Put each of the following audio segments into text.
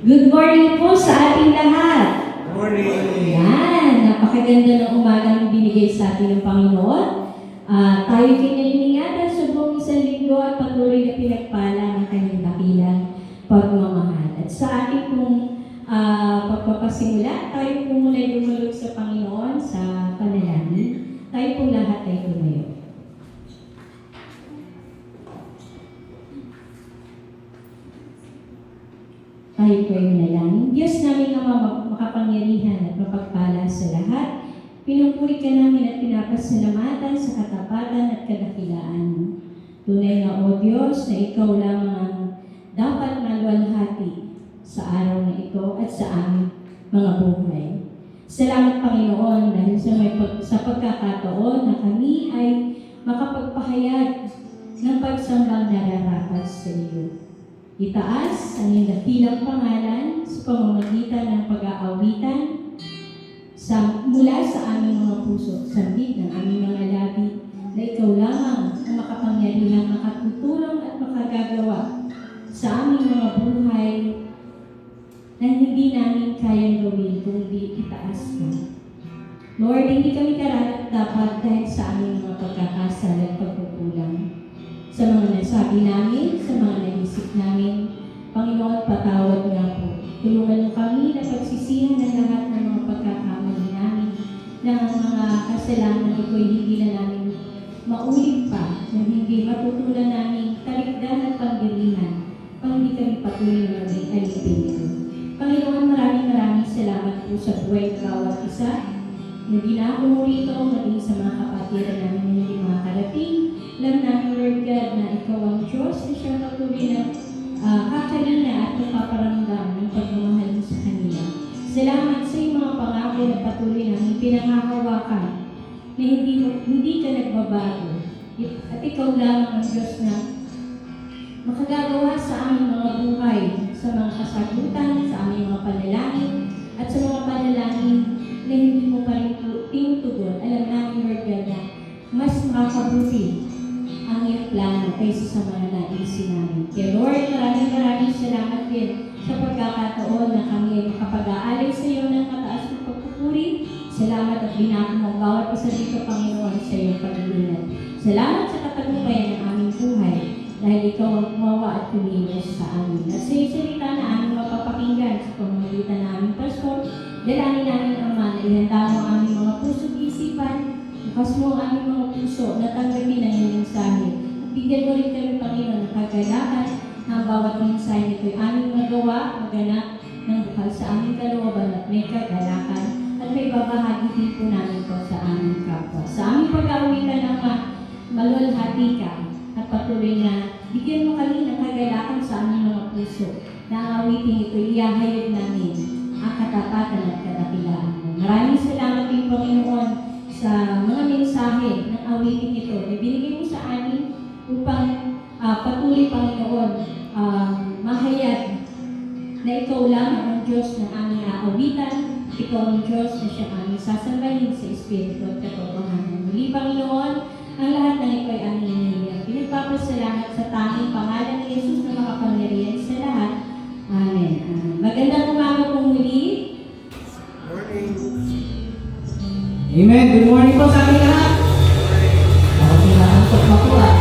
Good morning po sa ating lahat. Morning! Yan, napakaganda ng umagang binigay sa atin ng Panginoon. Tayo kinalingatan sa buong isang linggo at patuloy na pinagpala ng kanyang dakilang pagmamahal. At sa ating pong pagpapasimula, tayo po muna lumalog sa Panginoon sa panalangin. Tayo pong lahat ay tumayo. Tayo po ay manalangin. Diyos namin Ama, makapangyarihan at mapagpala sa lahat, pinupuri ka namin at pinapasalamatan sa katapatan at kadakilaan mo. Tunay na o Diyos na ikaw lamang ang dapat maluwalhati sa araw na ito at sa aming mga buhay. Salamat Panginoon dahil sa pagkakataon na kami ay makapagpahayag ng pagsambang nararapat sa iyo. Itaas ang iyong dakilang pangalan sa pamamagitan ng pag-aawitan mula sa aming mga puso, sambit ng aming mga labi, na ikaw lamang ang makapangyarihang makatutulong at makagagawa sa aming mga buhay na hindi namin kayang gawin kung di itaas ka. Lord, hindi kami karapat-dapat dahil sa aming mga pagkakasala at pagkukulang. Sa mga nasabi namin, sa mga naisip namin, Panginoon, patawad nga po. Tulungan mo kami na pagsisihan ng lahat ng mga pagkakamali namin, na ang mga kasalanan ito ay hindi na namin maulit pa, na hindi matutunan namin talikdan at panggalihan, pang hindi kami patuloy na maging alipin ito. Panginoon, maraming salamat po sa buhay ng bawat isa, na ginako mo rito, maging sa mga kapatiran namin na hindi makakarating. Alam namin, Lord God, na ikaw ang Diyos na siyang patuloy na kakalina at napaparamdam ng pagmamahal mo sa kanila. Salamat sa iyong mga pangako na patuloy namin pinangahawakan na hindi ka nagbabago. At ikaw lamang ang Diyos na makagagawa sa aming mga buhay, sa mga kasagutan, sa aming mga panalangin, at sa mga panalangin na hindi mo pa rin tinutugon. Alam namin, Lord God, na mas makakabuti ang iyong plano kaysa sa mga naisin namin. Kaya Lord, maraming salamat din sa pagkakataon na kami ay makapag-aalay sa iyo ng mataas na pagpupuri. Salamat at binako mo bawat isa dito, Panginoon, sa iyong pag-iingat. Salamat sa katagumpayan ng aming buhay dahil ikaw ang kumawa at kumilos sa amin. At sa iyong salita na aming mapapakinggan sa pamamagitan ng aming pastor, dalangin namin Ama na ihanda mo ang aming mga puso't isipan. Bukas mo ang aming mga puso na tanggapin ang iyong mensahe. At bigyan mo rin kami, Panginoon, na kagalakan ng bawat mensahe nito ay aming magawa, maganap ng bukal sa aming kalooban at may kagalakan at may babahagi din po namin po sa aming kapwa. Sa aming pag-aawitan ng maluwalhati ka at patuloy na bigyan mo kami ng kagalakan sa aming mga puso na ang awiting ito iyahayag namin ang katapatan at kadakilaan mo. Maraming salamat din, Panginoon, sa mga mensahe ng awiting ito na binigay mo sa amin upang patuloy, Panginoon, mahayag na ikaw lang ang Diyos ng aming aawitan, ikaw ang Diyos na siya aming sasambahin sa Espiritu at katotohanan. Muli, Panginoon, ang lahat ng ito ay aming hinihiling. Pinagpapasalamat sa tanging pangalan ni Jesus na makapangyarihan sa lahat. Amen. Magandang umaga po muli. Morning! Amen. Good morning po sa ating lahat. Ako sinaantok na po at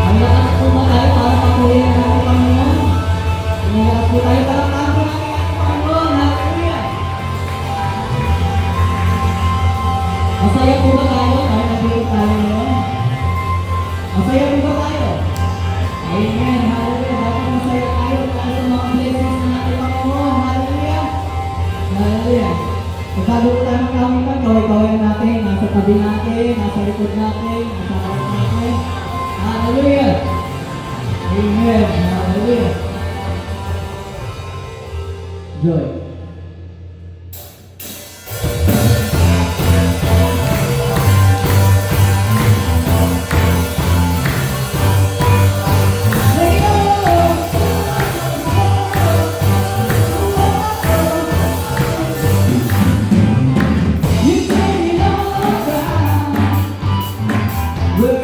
ang lakas po ba tayo para patuloy ng ating Panginoon? Ang po tayo para patuloy ng ating Panginoon. Hallelujah! Masaya po ba tayo? Tayo nabigay tayo ngayon. Masaya po ba tayo? Amen. Hallelujah. Dapat masaya tayo dahil sa mga blessings ng ating Panginoon. Hallelujah! Hallelujah! Pagkalo po tayo ng kawitan, kaway-kaway natin, nasa tabi natin, nasa likod natin, nasa harap natin. Hallelujah! Amen! Hallelujah! Joy! We're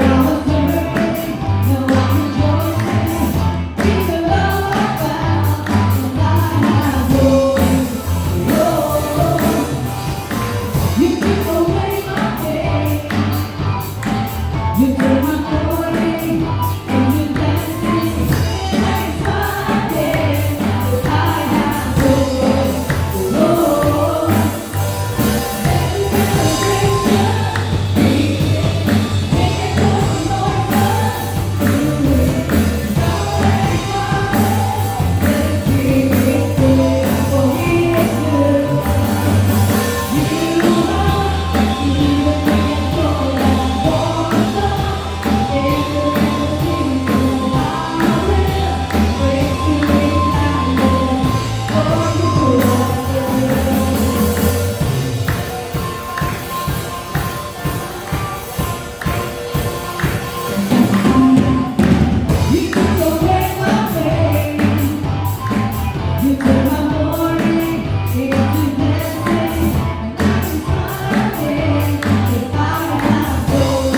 turn my morning into blessing, and I can find it if I have hope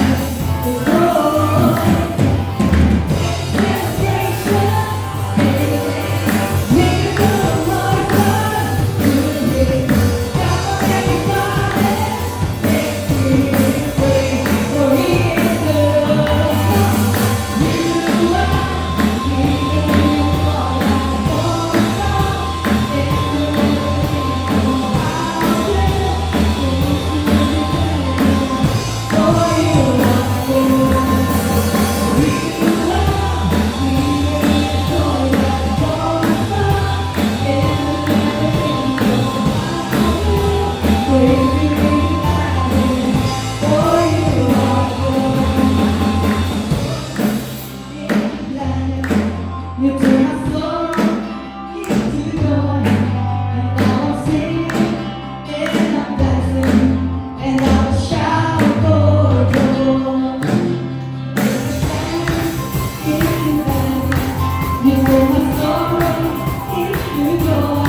to grow. Celebration, make it good, Lord God, good day. Clap for everybody, let's give Him praise, for He is good. You are you turn my sorrow into joy, and I will sing and I'm dancing, and I will shout for joy. You turn my sorrow into joy,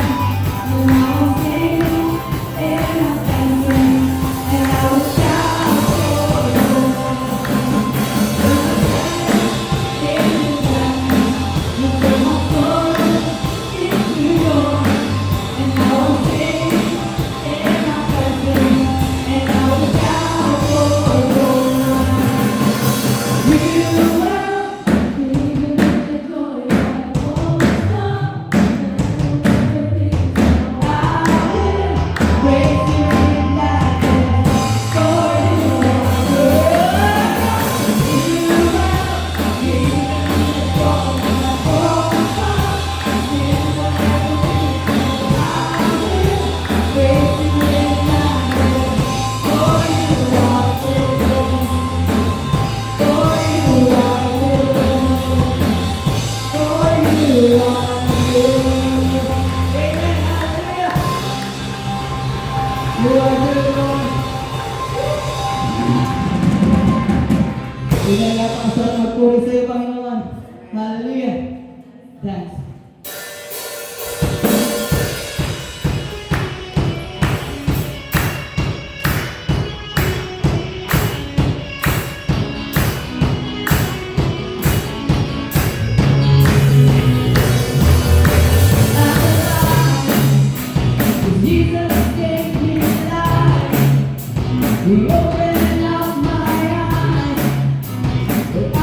and I will sing and I'm dancing, and I will shout for joy. You turn my sorrow into joy, and I will sing and I'm dancing, and I will shout for joy. You are giving me the joy I won't stop. I will praise you in gladness, for you are good. You are giving me the joy I won't stop. I will praise you in gladness, for you are good. For you are good. Amen. Hallelujah. You are good, Lord. Tingnan natin ang sarap magpuri sa iyo, Panginoon. Hallelujah. Thanks. Jesus gave me life. He opened up my eyes. But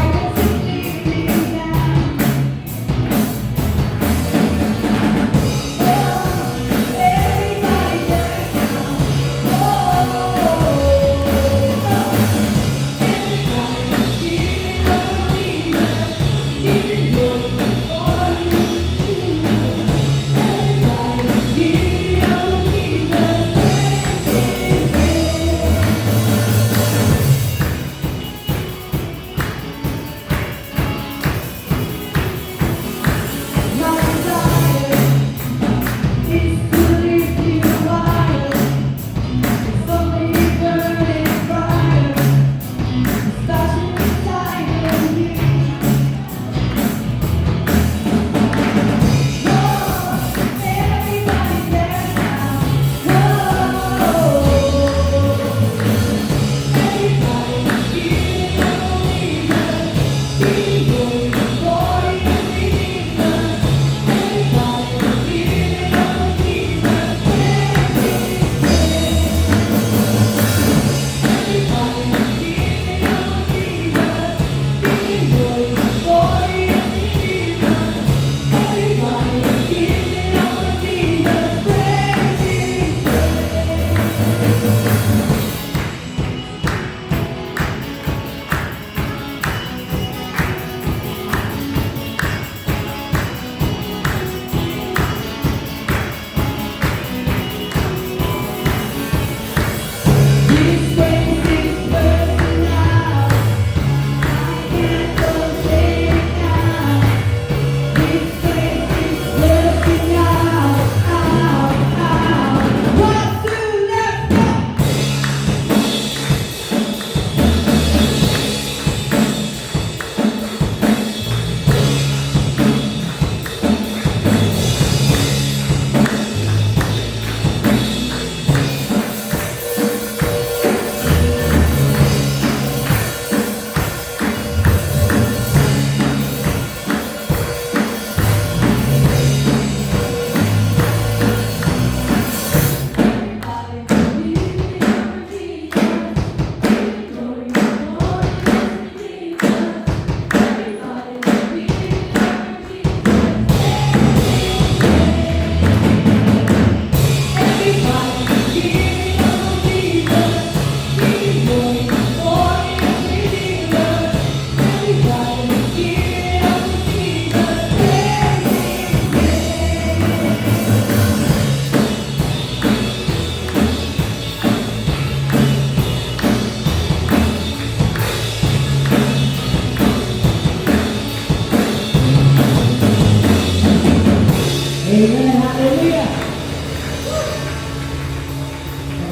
Hallelujah!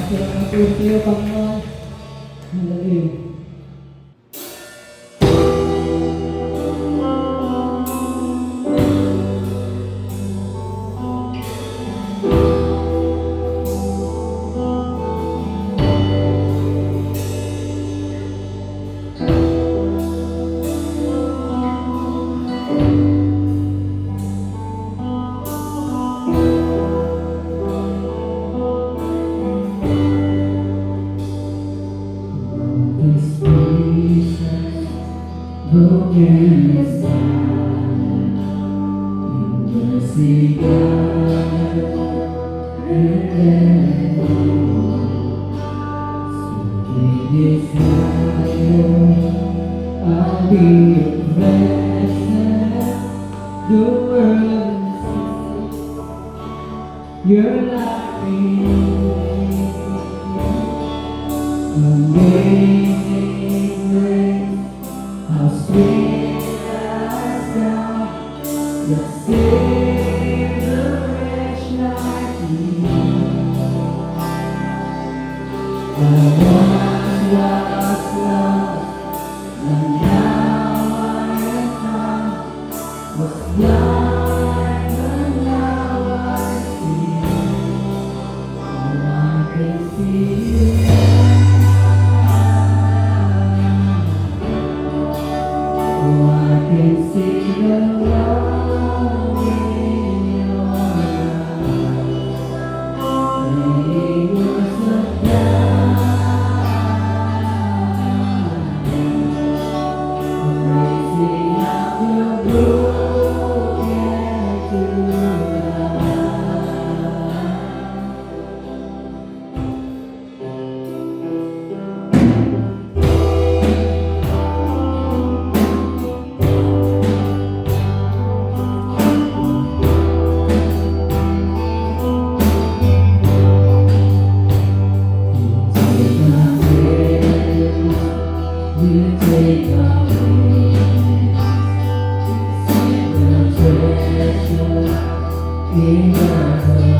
Salamat po sa iyo, Panginoon. Hallelujah. This Jesus, broken inside, mercy God, and sweet desire, I'll be your blessed, the world is your life in amazing grace, how sweet the sound that saved a wretch like me. I once was lost, and now I am found. Was blind, but now I see. Oh, I can see you. Oh, I can see the love in your eyes. They were so raising up your broken to life. You take my place, the treasure in the heart.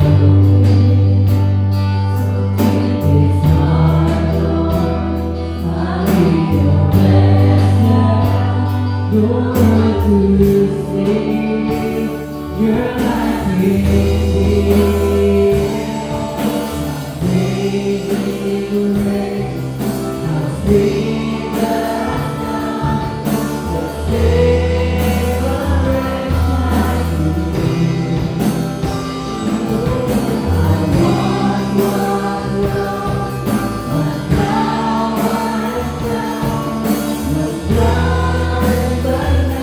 It's my Lord, I need your blessing, Lord, to see your life in me. Amazing grace, how sweet the but now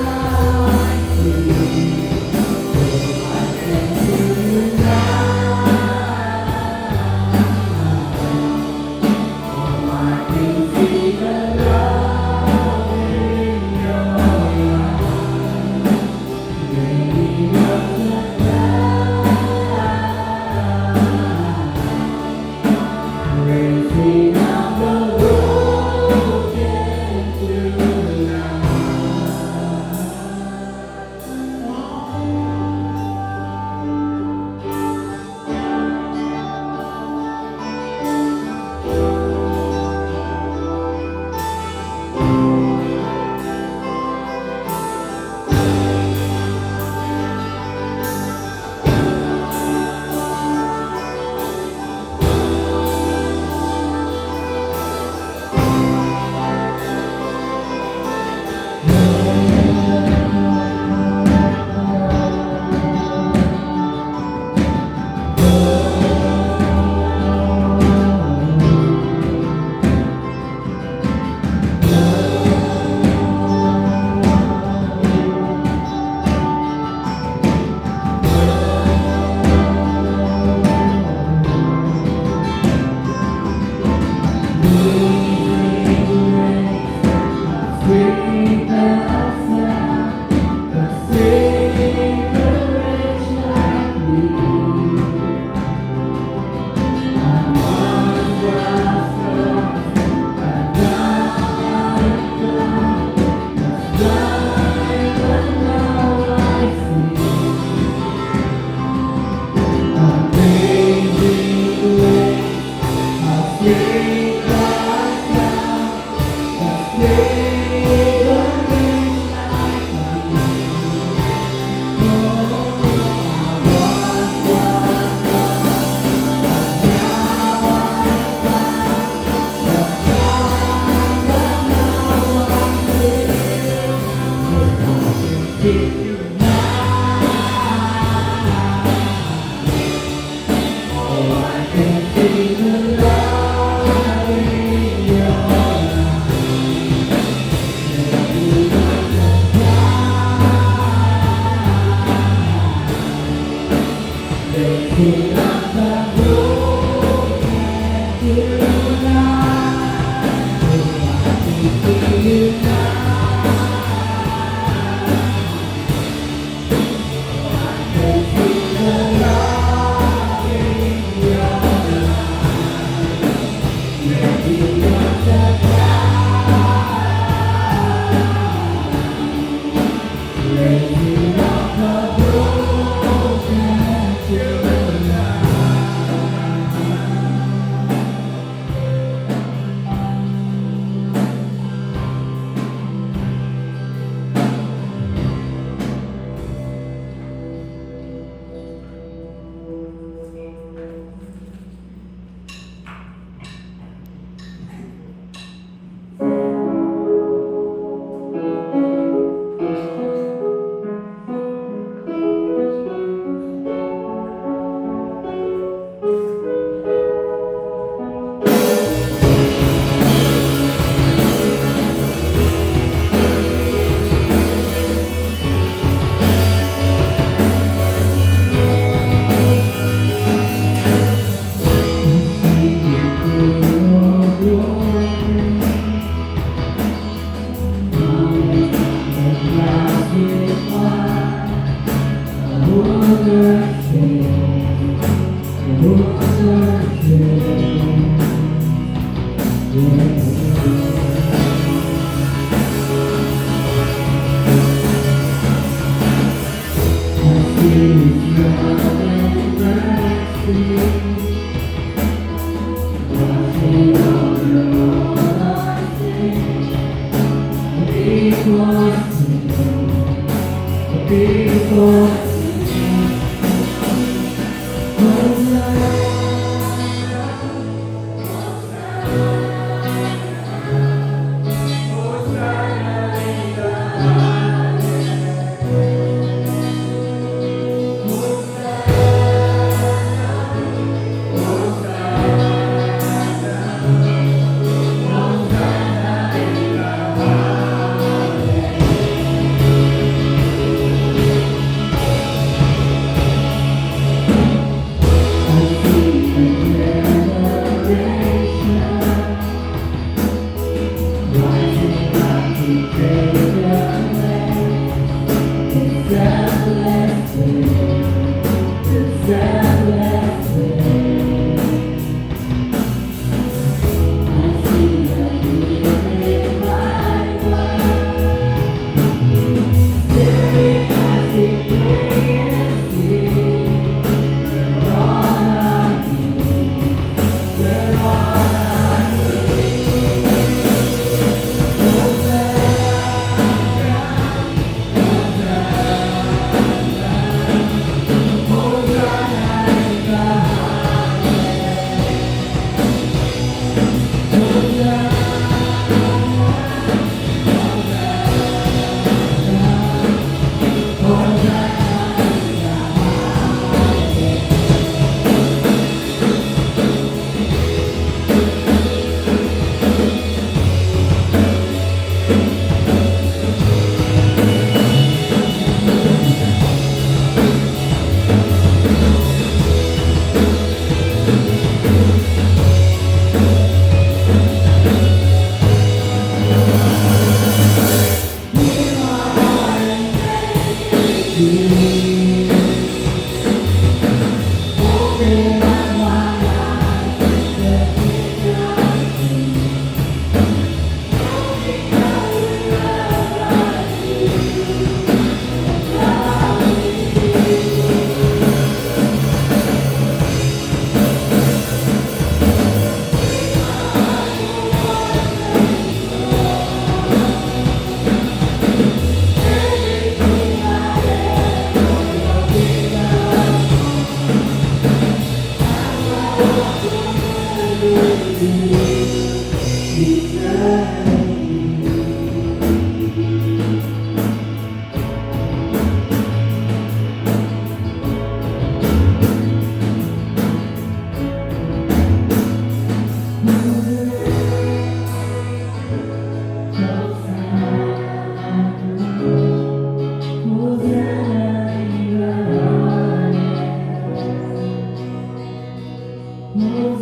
Amen.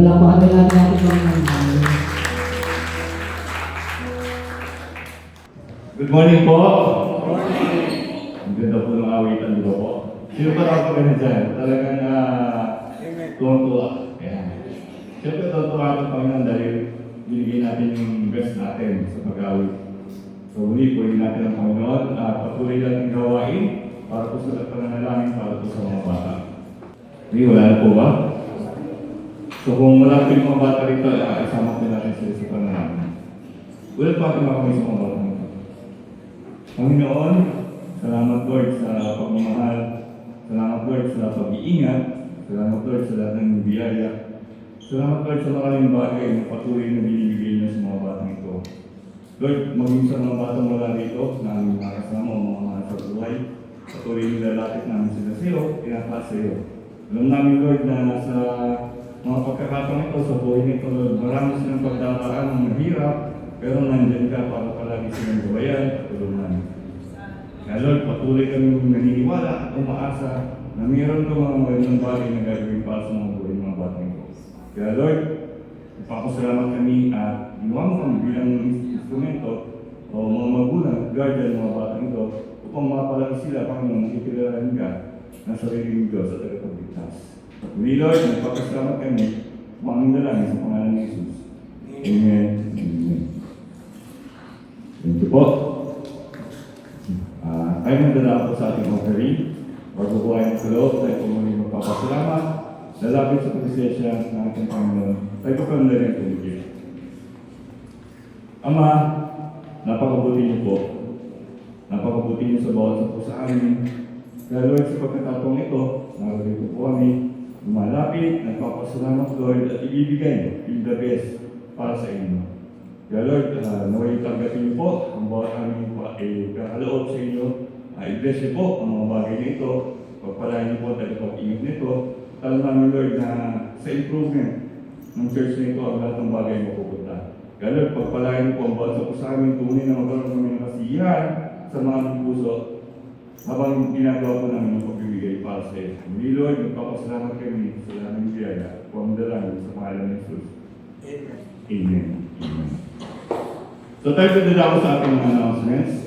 Palakpakan na lang natin mga Good morning po. Ang ganda po ng awitan dito po. Sino pa ako ganun dyan? Talagang tuwang-tuwa. Ayan. Siyempre tuwang-tuwa ako Panginoon dahil binigyan natin yung best natin sa pag-awit. So muli po natin ang Panginoon at patuloy natin gawain para po sa pananalangin para po sa mga bata. Hindi, wala na po ba? So kung wala po yung mga bata rito, isama po natin sila sa pananalangin. Wala po ating makamay sa mga bata nito. Panginoon, salamat Lord sa pagmamahal, salamat Lord sa pag-iingat, salamat Lord sa lahat ng biyaya, salamat Lord sa maraming bagay na patuloy na binibigay niyo sa mga batang ito. Lord, maging sa mga batang wala dito, na aming mga kasama o mga mahal sa buhay, patuloy nilalapit namin sila sa iyo, pinapa sa iyo. Alam namin Lord na sa mga pagkakataon ito, sa buhay nito, Lord, marami silang pagdaraan ng mahirap, pero nandyan ka para palagi silang gawayan at tulungan. Kaya Lord, patuloy kami naniniwala at umaasa na mayroon ka mga magandang bagay na gagawin para sa mga buhay ng mga batang ito. Kaya Lord, ipapasalamat kami at ginawa mo kami bilang instrumento o mga magulang, guardian ng mga batang ito upang mapalagi sila Panginoon nakikilalanin ka ng sariling Diyos at tagapagligtas. At muli Lord, nagpapasalamat kami, mga dalangin sa pangalan ni Jesus. Amen. Amen. Thank you po. Tayo magdala po sa ating offering. Bago po ay magkaloob, tayo po muli magpapasalamat. Lalapit sa pagkasensya ng ating Panginoon. Tayo po kami na rin tumigil. Ama, napakabuti niyo po. Napakabuti niyo sa bawat po sa amin. Kaya Lord, sa pagkakataong ito, nakalito po kami, lumalapit, nagpapasalamat Lord, at ibibigay yung the best para sa inyo. Kaya Lord, naway tanggapin niyo po ang bawat aming kakaloob sa inyo. I-bless niyo po ang mga bagay na ito. Pagpalain niyo po dahil pag-ingat nito. Alam namin Lord na sa improvement ng church na ito ang lahat ng bagay mapupunta. Kaya Lord, pagpalain niyo po ang bawat po sa amin, tunay na magkaroon kami ng kasiyahan sa mga aming puso habang ginagawa po namin yung pagbibigay para sa iyo. Muli Lord, magpapasalamat kami sa lahat ng biyaya. Kung dalangin sa pangalan ng Jesus. Amen. Amen. Amen. So tayo po ako sa ating mga announcements.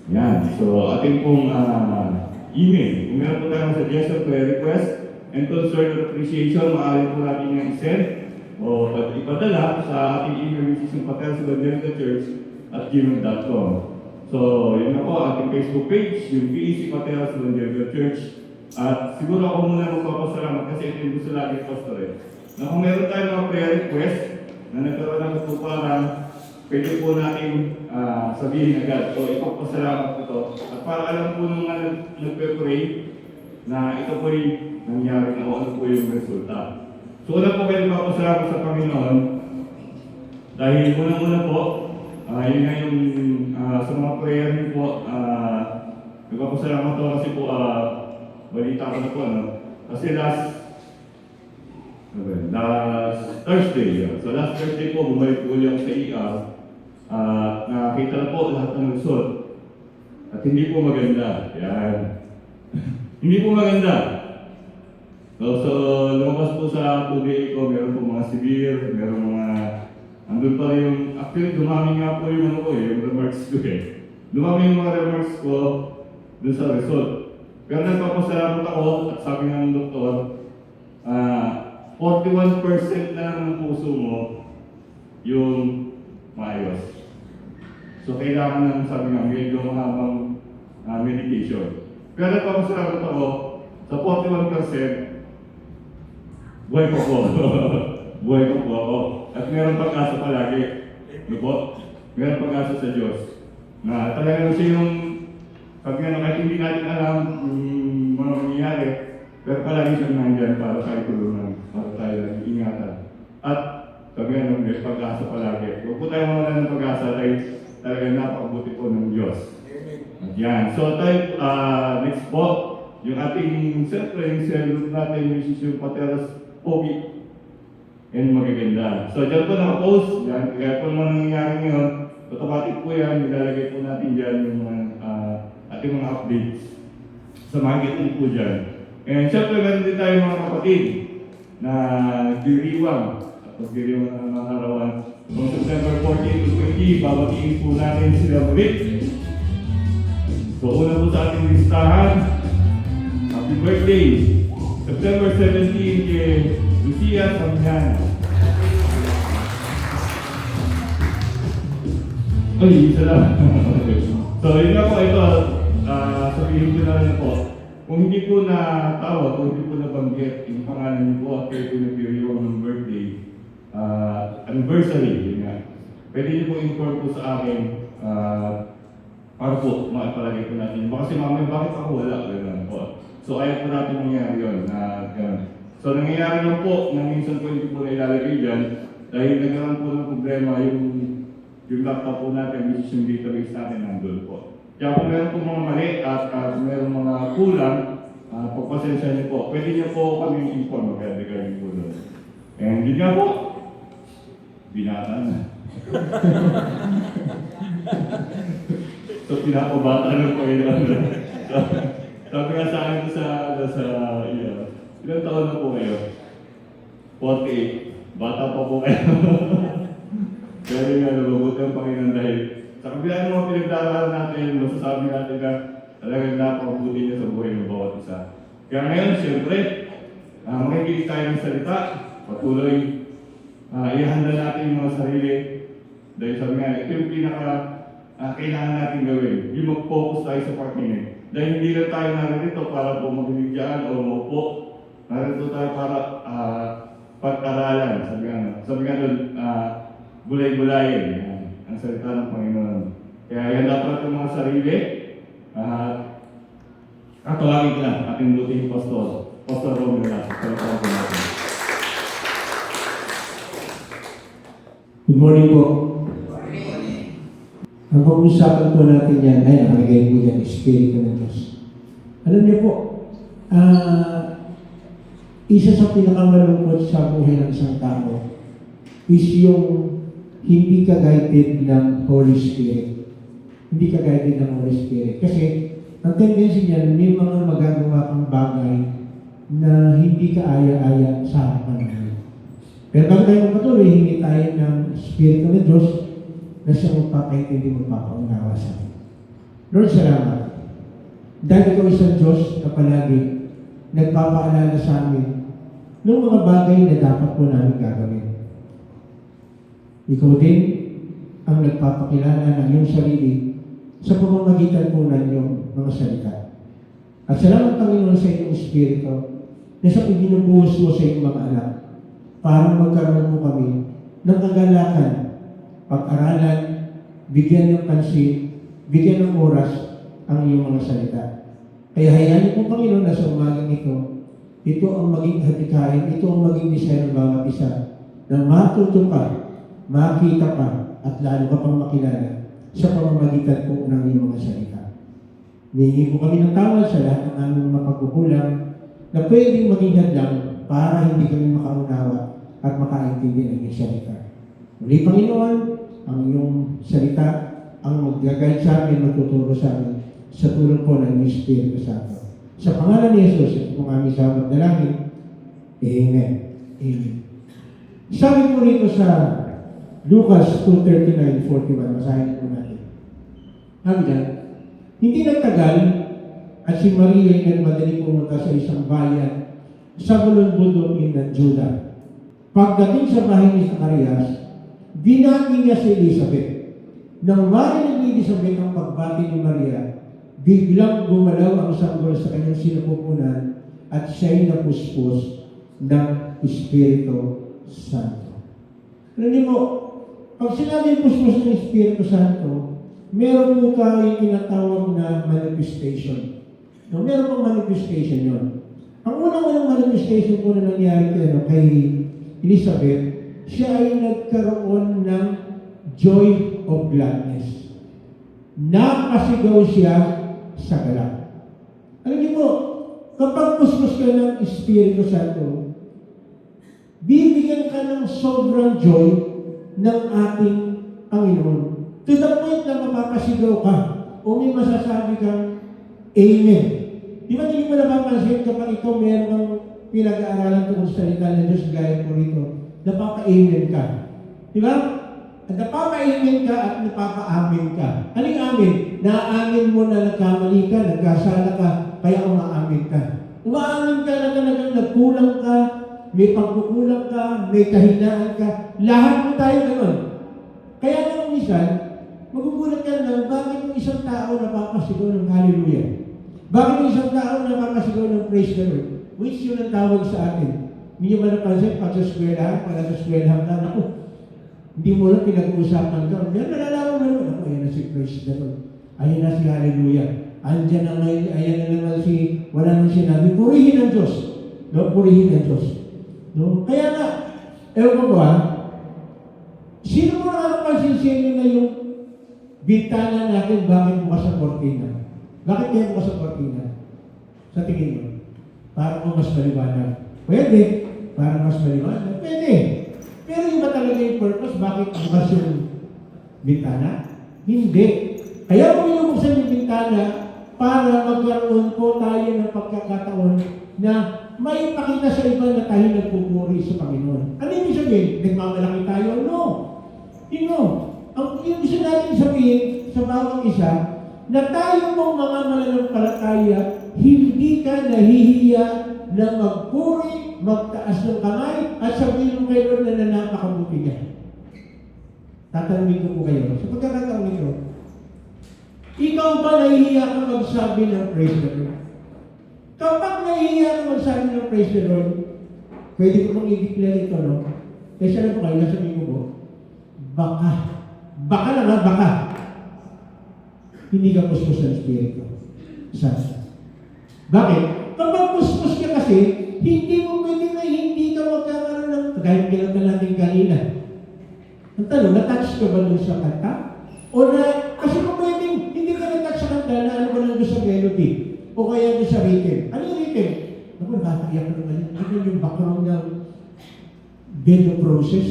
Yan. So ating pong email. Kung meron po tayong suggestion, prayer request, and concern or appreciation, maaari po natin yung i-send o ipadala sa ating email which is yung patelas.church@gmail.com. So yun na po ating Facebook page, yung PEC Patelas Church. At siguro ako muna magpapasalamat kasi ito yung gusto lagi ng pastor eh. Na kung meron tayong mga prayer request na nagkaroon ng katuparan, pwede po natin sabihin agad o ipagpasalamat ito. At para alam po nung nagpe-pray na ito po yung nangyari na o ano po yung resulta. So una po kayo magpapasalamat sa Panginoon dahil unang-una po, yun nga yung sa mga prayer niyo po, nagpapasalamat po kasi po, balita ko na po, ano? Kasi last Thursday, so last Thursday po, bumalik po ulit ako sa ER. Nakakita na po lahat ng result. At hindi po maganda. Yan. Hindi po maganda. So lumabas po sa tubig ko, meron po mga severe, meron mga, andun pa yung, actually dumami nga po yung ano ko yung remarks ko eh. Dumami yung mga remarks ko dun sa result. Pero nagpapasalamat ako at sabi ng doktor, 41% lang ng puso mo yung maayos. So, kailangan ng sabi nga, medyo mahabang meditation. Pero nagpapasalamat ako, sa 41%, buhay ko po. Buhay ko po ako. At meron pag-asa palagi. Ano po? Meron pag-asa sa Diyos. Na talagang siya yung, pag nga kahit hindi natin alam yung mga mangyayari, pero palagi siya nandyan para tayo tulungan, para tayo ingatan. At sabi nga nung may pag-asa palagi. Huwag po tayo mawala ng pag-asa dahil talagang napakabuti po ng Diyos. At yan. So tayo, next po, yung ating, siyempre, yung cellule natin, yung Pateros Pogi and magaganda. So dyan po nakapost, yan, kaya po naman nangyayari ngayon, automatic po yan, nilalagay po natin dyan yung mga ating mga updates. So makikita po dyan. And siyempre, meron din tayo mga kapatid na diriwang at pagdiriwang ng mga arawan. Noong September 14 to 20, babatiin po natin sila ulit. So una po sa ating listahan, happy birthday! September 17 kay Lucia Samyan. Ay, isa lang. So yun nga po, ito, sabihin ko na rin po. Kung hindi po natawag, kung hindi po nabanggit yung pangalan niyo po at kayo po nag-review ng birthday, anniversary, yun nga. Pwede niyo po inform po sa akin para po makapalagay po natin. Baka si mama, bakit ako wala? Ganun po. So ayaw po natin mangyari yun. So nangyayari lang po, na minsan po hindi po na ilalagay dyan, dahil nagkaroon po ng problema yung laptop po natin, which is yung database natin nandun po. Kaya kung meron po mga mali at meron mga kulang, pagpasensya niyo po. Pwede niyo po kami inform, magkakaligay po doon. And yun nga po, binata na. So pinapabata ng Panginoon. Sabi nga sa akin ilang taon na po kayo? 48. Bata pa po kayo. Pero nga, nababuti ang Panginoon dahil sa kabila ng mga pinagdaraan natin, masasabi natin na talagang napakabuti niya sa buhay ng bawat isa. Kaya ngayon, siyempre, makikinig tayo ng salita, patuloy, ihanda natin yung mga sarili. Dahil sabi nga, ito yung kailangan natin gawin. Yung mag-focus tayo sa pakinig. Dahil hindi lang tayo narito para po makinig dyan o maupo. Narito tayo para pag-aralan. Sabi nga doon, bulay-bulayin ang salita ng Panginoon. Kaya yan dapat ang mga sarili. Katawagin ko lang ating buting pastor. Pastor Romeo na. Salita po natin. Good morning po. Ang pag-usapan po natin yan, ay nakalagay po yan, Espiritu ng Diyos. Alam niyo po, isa sa pinakamalungkot sa buhay ng isang tao is yung hindi ka guided ng Holy Spirit. Hindi ka guided ng Holy Spirit. Kasi, ang tendency niyan, may mga magagawa kang bagay na hindi ka aya-aya sa harapan namin. Pero bago tayo magpatuloy, hindi tayo ng Espiritu ng Diyos na siya magpakaintindi mo papaunawa sa amin. Lord, salamat. Dahil ikaw isang Diyos na palagi nagpapaalala sa amin ng mga bagay na dapat po namin gagawin. Ikaw din ang nagpapakilala ng iyong sarili sa pamamagitan po ng iyong mga salita. At salamat, Panginoon, sa iyong Espiritu na sa pagbinubuhos mo sa iyong mga anak para magkaroon mo kami ng kagalakan, pag-aralan, bigyan ng pansin, bigyan ng oras ang iyong mga salita. Kaya hayaan niyo po, Panginoon, na sa umagang ito ang maging hatikain, ito ang maging desire ng bawat isa na matuto pa, makita pa, at lalo ka pang makilala sa pamamagitan po ng iyong mga salita. Hihingi po kami ng tawad sa lahat ng aming mapagkukulang na pwedeng maging hadlang para hindi kami makaunawa at makaintindi ng iyong salita. Muli, Panginoon, ang iyong salita ang mag-guide sa amin, magtuturo sa amin sa tulong po ng iyong Espiritu Santo. Sa pangalan ni Jesus, ito pong aming sawat dalangin. Amen. Amen. Sabi po rito sa Lucas 2:39-41, masahin po natin. Hanggang, hindi nagtagal at si Maria ay nagmadali pumunta sa isang bayan sa bulong-bulong ng Juda Pagdating sa bahay ni Zacarias, binati niya si Elizabeth. Nang marinig ni Elizabeth ang pagbati ni Maria, biglang gumalaw ang sanggol sa kanyang sinapupunan at siya'y napuspos ng Espiritu Santo. Alam mo, pag sinabi puspos ng Espiritu Santo, meron po tayong tinatawag na manifestation. No, meron pong manifestation yun. Ang unang manifestation po na nangyari kay Elizabeth, siya ay nagkaroon ng joy of gladness. Nakasigaw siya sa galak. Alam niyo po, kapag puspos ka ng Espiritu Santo, bibigyan ka ng sobrang joy ng ating Panginoon. To the point na mapapasigaw ka o may masasabi kang Amen. Di ba hindi mo napapansin kapag ikaw meron kang pinag-aaralan tungkol sa salita ng Diyos gaya po rito, napapa-amen ka. Di ba? At napapa-amen ka at napapa-amen ka. Anong amen? Na-amen mo na nagkamali ka, nagkasala ka, kaya umaamin ka. Umaamin ka na talagang nagkulang ka, may pagkukulang ka, may kahinaan ka. Lahat mo tayo gano'n. Kaya naman minsan, magugulat ka na bakit yung isang tao napapasigaw ng hallelujah? Bakit yung isang tao napapasigaw ng praise the Lord? Which yun ang tawag sa atin. Hindi nyo ba napansin, pag sa eskwelahan, pag sa eskwelahan ka, ako, hindi mo lang pinag-uusapan ka. Yan, nalalaman mo naman. Ako, ayan na si praise the Lord. Ayan na si hallelujah. Andiyan na ngayon, ayan na naman si, wala nang sinabi. Purihin ang Diyos. No? Purihin ang Diyos. No? Kaya nga, ewan ko ba, sino mo nakapansin na yung bintana natin, bakit bukas ang kortina? Bakit kaya bukas ang kortina? Sa tingin mo? Para mo mas maliwanag. Pwede. Para mas maliwanag. Pwede. Pero yung ba talaga yung purpose? Bakit bukas yung bintana? Hindi. Kaya kung binubuksan yung bintana, para magkaroon po tayo ng pagkakataon na may pakita sa iba na tayo nagpupuri sa Panginoon. Ano yung sabihin? Nagmamalaki tayo? No. Ang gusto natin sabihin sa bawang isa, na tayo mong mga mananampalataya, hindi ka nahihiya na magpuri, magtaas ng kamay, at sabihin mo kayo na napakabuti niya. Tatanungin ko po kayo. Sa pagkakataon ito, ikaw ba nahihiya ka magsabi ng praise the Lord? Kapag nahihiya ka magsabi ng praise the Lord, pwede ko mong i-declare ito, no? Kaya na po kayo, nasabihin ko po, baka lang, baka. Hindi ka puspos ng Espiritu Santo. Bakit? Kapag puspos ka kasi, hindi mo pwede na hindi ka magkakaroon ng, kahit kailan na natin kanina. Ang tanong, na-touch ka ba dun sa kanta? O na, kasi kung pwedeng, hindi ka na-touch sa kanta, na ano ba lang doon sa melody? O kaya doon sa rhythm? Ano yung rhythm? Naku, nakakaiyak ka naman. Ano yung background ng bed of process?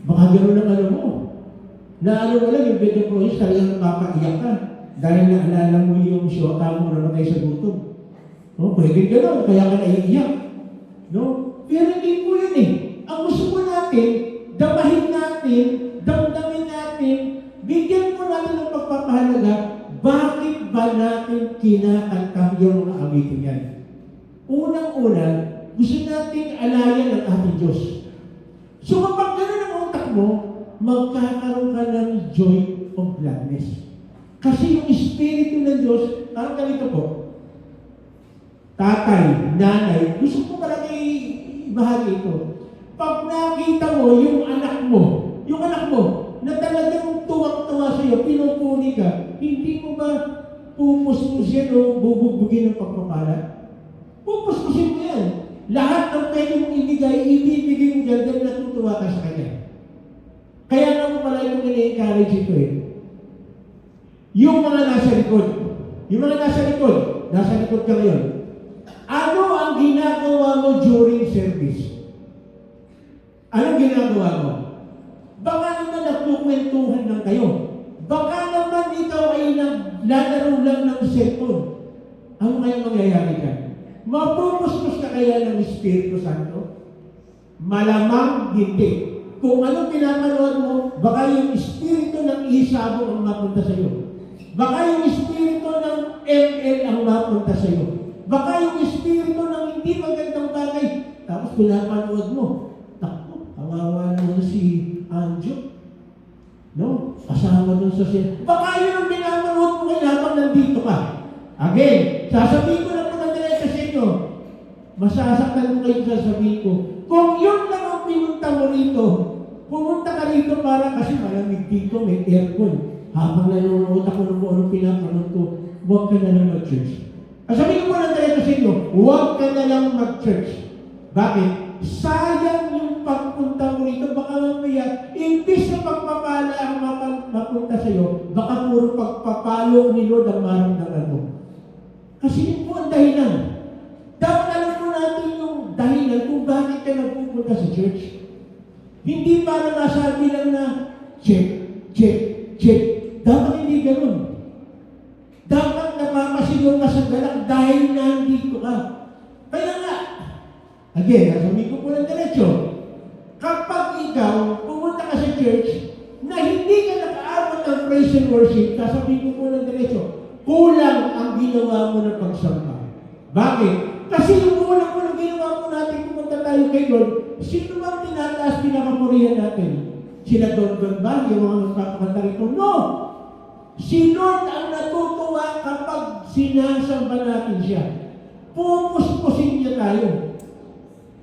Baka gano'n ang ano mo. Na ano mo lang, yung bed of process, talagang nakakaiyak ka. Dahil naalala mo yung syota mo na matay sa gutom. No? Pwede gano'n, kaya ka naiiyak. No? Pero hindi po yun eh. Ang gusto po natin, damahin natin, damdamin natin, bigyan po natin ng pagpapahalaga, bakit ba natin kinakanta yung mga awitin yan? Unang-una, gusto natin alayan ang ating Diyos. So kapag gano'n ang utak mo, magkakaroon ka ng joy of gladness. Kasi yung Espiritu ng Diyos, parang ganito po, tatay, nanay, gusto ko pala ibahagi ito. Pag nakita mo yung anak mo, na talagang tuwang-tuwa sa iyo, pinupuni ka, hindi mo ba pupuspusin o bubugbugin ng pagpapala? Pupuspusin mo yan. Lahat ng pwede mong ibibigay mo dyan dahil natutuwa ka sa kanya. Kaya naman pala yung ini-encourage ito eh. Yung mga nasa likod, nasa likod ka ngayon, ano ang ginagawa mo during service? Anong ginagawa mo? Baka naman nagkukwentuhan lang kayo. Baka naman ikaw ay naglalaro lang ng cellphone. Ano kaya mangyayari ka? Mapupuspos ka kaya ng Espiritu Santo? Malamang hindi. Kung anong pinapanood mo, baka yung Espiritu ng isabong ang mapunta sa iyo. Baka yung Espiritu ng ML ang mapunta sa iyo. Baka yung Espiritu ng hindi magandang bagay, tapos pinapanood mo. Takbo, kawawa naman si Anjo. No? Asawa dun sa siya. Baka yun ang pinapanood mo kayo habang nandito ka. Again, sasabihin ko na po ng direct sa inyo. Masasaktan mo kayo sasabihin ko. Kung yun lang ang pinunta mo rito, pumunta ka rito para kasi malamig dito, may aircon. Habang nanonood ako ng kung anong pinapanood ko, huwag ka na lang mag-church. Sabihin ko ng direct sa inyo, huwag ka na lang mag-church. Bakit? Sayang yung pagpunta mo rito, baka mamaya, imbis na pagpapala ang mapunta sa iyo, baka puro pagpapalo ni Lord ang maramdaman mo. Kasi yun po ang dahilan. Dapat alam mo natin yung dahilan kung bakit ka nagpupunta sa church. Hindi para masabi lang na, check, check, check. Dapat hindi ganun. Dapat napapasigaw ka sa galak dahil nandito ka. Kaya nga, again, sabi ko po ng diretso, kapag ikaw pumunta ka sa church na hindi ka nakaabot ng praise and worship, sasabihin ko po ng diretso, kulang ang ginawa mo ng pagsamba. Bakit? Kasi yung kulang mo ng ginawa mo natin pumunta tayo kay Lord, sino bang tinataas pinakapurihan natin? Sila Don ba? Yung mga magpapakanta rito? No! Si Lord ang natutuwa kapag sinasamba natin siya. Pupuspusin niya tayo.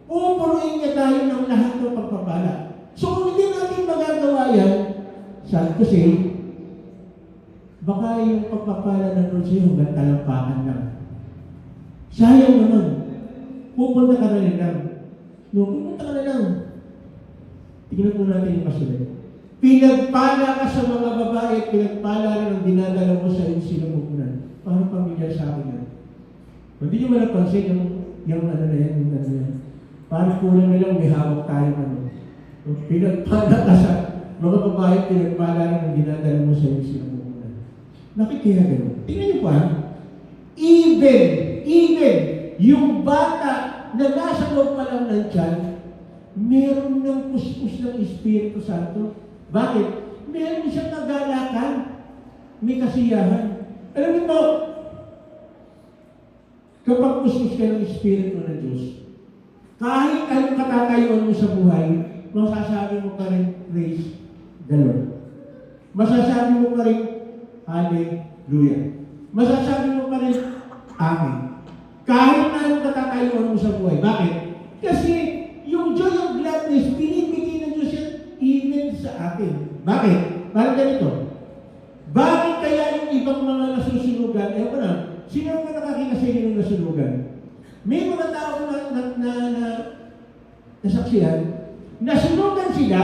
Pupuruin niya tayo ng lahat ng pagpapala. So kung hindi natin magagawa yan, sabi ko siya, baka yung pagpapala ng Lord sa'yo hanggang talampakan lang. Sayang naman. Pupunta ka na rin lang. No, pupunta ka na lang. Tingnan po natin yung kasunod. Pinagpala ka sa mga babae at pinagpala rin ang dinadala mo sa iyong sinubukunan. Parang pamilyar sa akin yan. Hindi nyo man napansin yung ano na yan, yung ano yan. Parang kulang na lang may hawak tayo ano. Pinagpala ka sa mga babae at pinagpala rin ang dinadala mo sa iyong sinubukunan. Bakit kaya gano'n? Tingnan nyo pa, even, yung bata na nasa loob pa lang ng tiyan, meron ng puspos ng Espiritu Santo. Bakit? Meron siyang nagalakan, may kasiyahan. Alam niyo po, kapag puspos ka ng Espiritu ng Diyos, kahit anong katatayuan mo sa buhay, masasabi mo pa rin, praise the Lord. Masasabi mo pa rin, hallelujah. Masasabi mo pa rin, amen. Kahit anong katatayuan mo sa buhay. Bakit? Kasi yung joy of gladness, binibigay ng Diyos yan even sa atin. Bakit? Parang ganito. Bakit kaya yung ibang mga nasusunugan, ko na, sino naman nakakita sa inyo ng nasunugan? May mga tao na nasaksihan, nasunugan sila,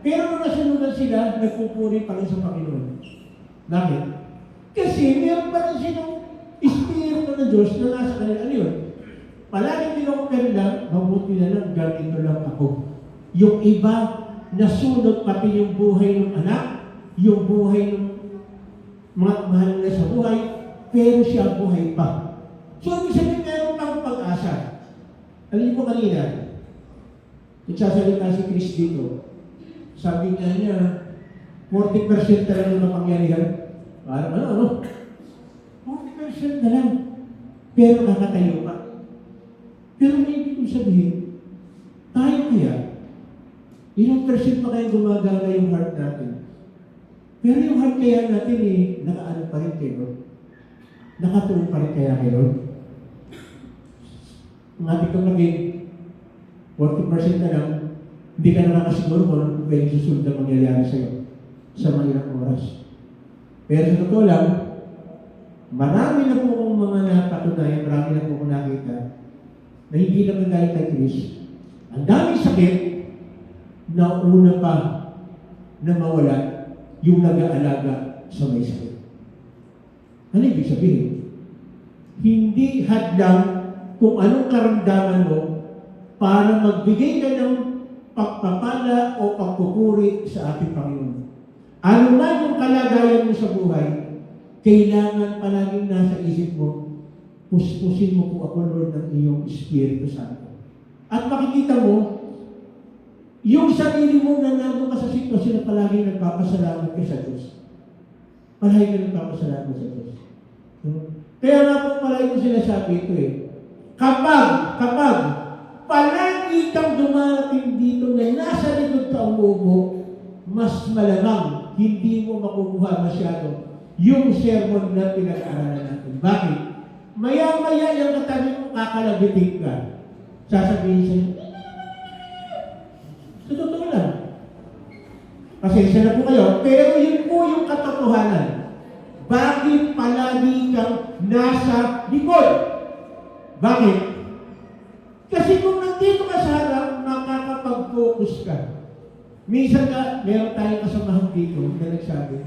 pero nung nasunugan sila, nagpupuri pa rin sa Panginoon. Bakit? Kasi meron pa rin silang Espiritu ng Diyos na nasa kanila. Ano yun? Palaging din ako kanila, mabuti na lang, ganito lang ako. Yung iba, nasunod pati yung buhay ng anak, yung buhay ng mga mahal nila sa buhay, pero siya buhay pa. So, ibig sabihin, meron pang pag-asa. Alam niyo po kanina, nagsasalita si Chris dito, sabi niya, 40% talaga ng mapangyarihan. Parang ano? 40% na lang. Pero nakatayo pa. Pero may ibig kong sabihin, tayo kaya, ilang percent pa kaya gumagana yung heart natin. Pero yung heart kaya natin nakaano pa rin kayo. Nakatuon pa rin kaya kayo. Ang ating kong naging 40% na lang, hindi ka nakakasiguro kung anong pwedeng susunod na mangyayari sa'yo sa mga ilang oras. Pero sa totoo lang, marami na po kong mga napatunayan, marami na po kong nakita na hindi naman dahil kay Chris. Ang daming sakit na una pa na mawala yung nag-aalaga sa may sakit. Ano ibig sabihin? Hindi hadlang kung anong karamdaman mo para magbigay ka ng pagpapala o pagpupuri sa ating Panginoon. Ano man yung kalagayan mo sa buhay, kailangan palaging nasa isip mo, puspusin mo po ako, Lord, ng iyong Espiritu Santo. At makikita mo, yung sarili mo na nandun ka sa sitwasyon na palaging nagpapasalamat ka sa Diyos. Palagi ka nagpapasalamat sa Diyos. Kaya nga po palagi ko sinasabi ito kapag palagi kang dumarating dito na nasa likod ka umuubo, mas malamang hindi mo makukuha masyado yung sermon na pinag-aaralan natin. Bakit? Maya-maya yung katabi mo kakalabitin ka. Sasabihin sa'yo, sa totoo lang. Pasensya na po kayo, pero yun po yung katotohanan. Bakit palagi kang nasa likod? Bakit? Kasi kung nandito ka sa harap, makakapag-focus ka. Minsan ka, meron tayong kasamahan dito na nagsabi,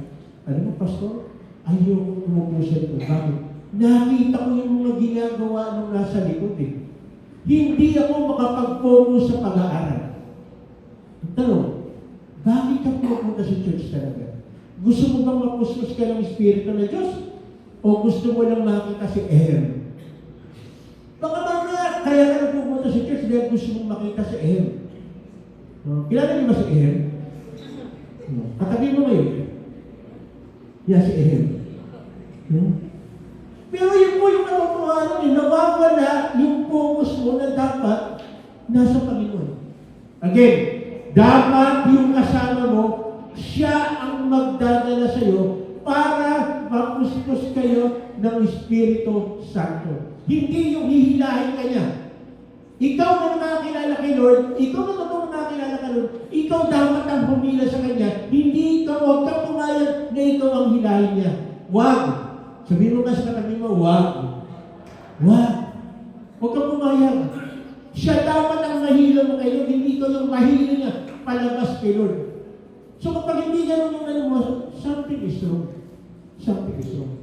alam mo, Pastor, ayoko umupusan ko. Bakit? Nakita ko yung mga ginagawa nung nasa likod eh. Hindi ako makapag-focus sa pag-aaral. Tanong, bakit ka pupunta sa church talaga? Gusto mo bang mapustos ka ng Espiritu ng Diyos? O gusto mo lang makita si Ehem? Baka mamaya, kaya ka na pupunta sa church dahil gusto mong makita si Ehem. Kilala niyo ba si Ehem? Katabi mo ngayon. Yeah, si Ehem. Pero yun po yung katotohanan eh, nawawala yung focus mo na dapat nasa Panginoon. Again, dapat yung kasama mo, siya ang magdadala sa iyo para mapustos kayo ng Espiritu Santo. Hindi yung hihilahin ka niya. Ikaw na nakakilala kay Lord, ikaw na totoong nakakilala kay Lord, ikaw dapat ang humila sa Kanya. Hindi ikaw, huwag kang pumayag na ikaw ang hilahin niya. Huwag. Sabihin mo ka sa katabi mo, huwag. Huwag. Huwag kang pumayag. Siya dapat ang mahila mo kay Lord, hindi ikaw yung mahila niya palabas kay Lord. So kapag hindi ganun yung ano mo, something is wrong. Something is wrong.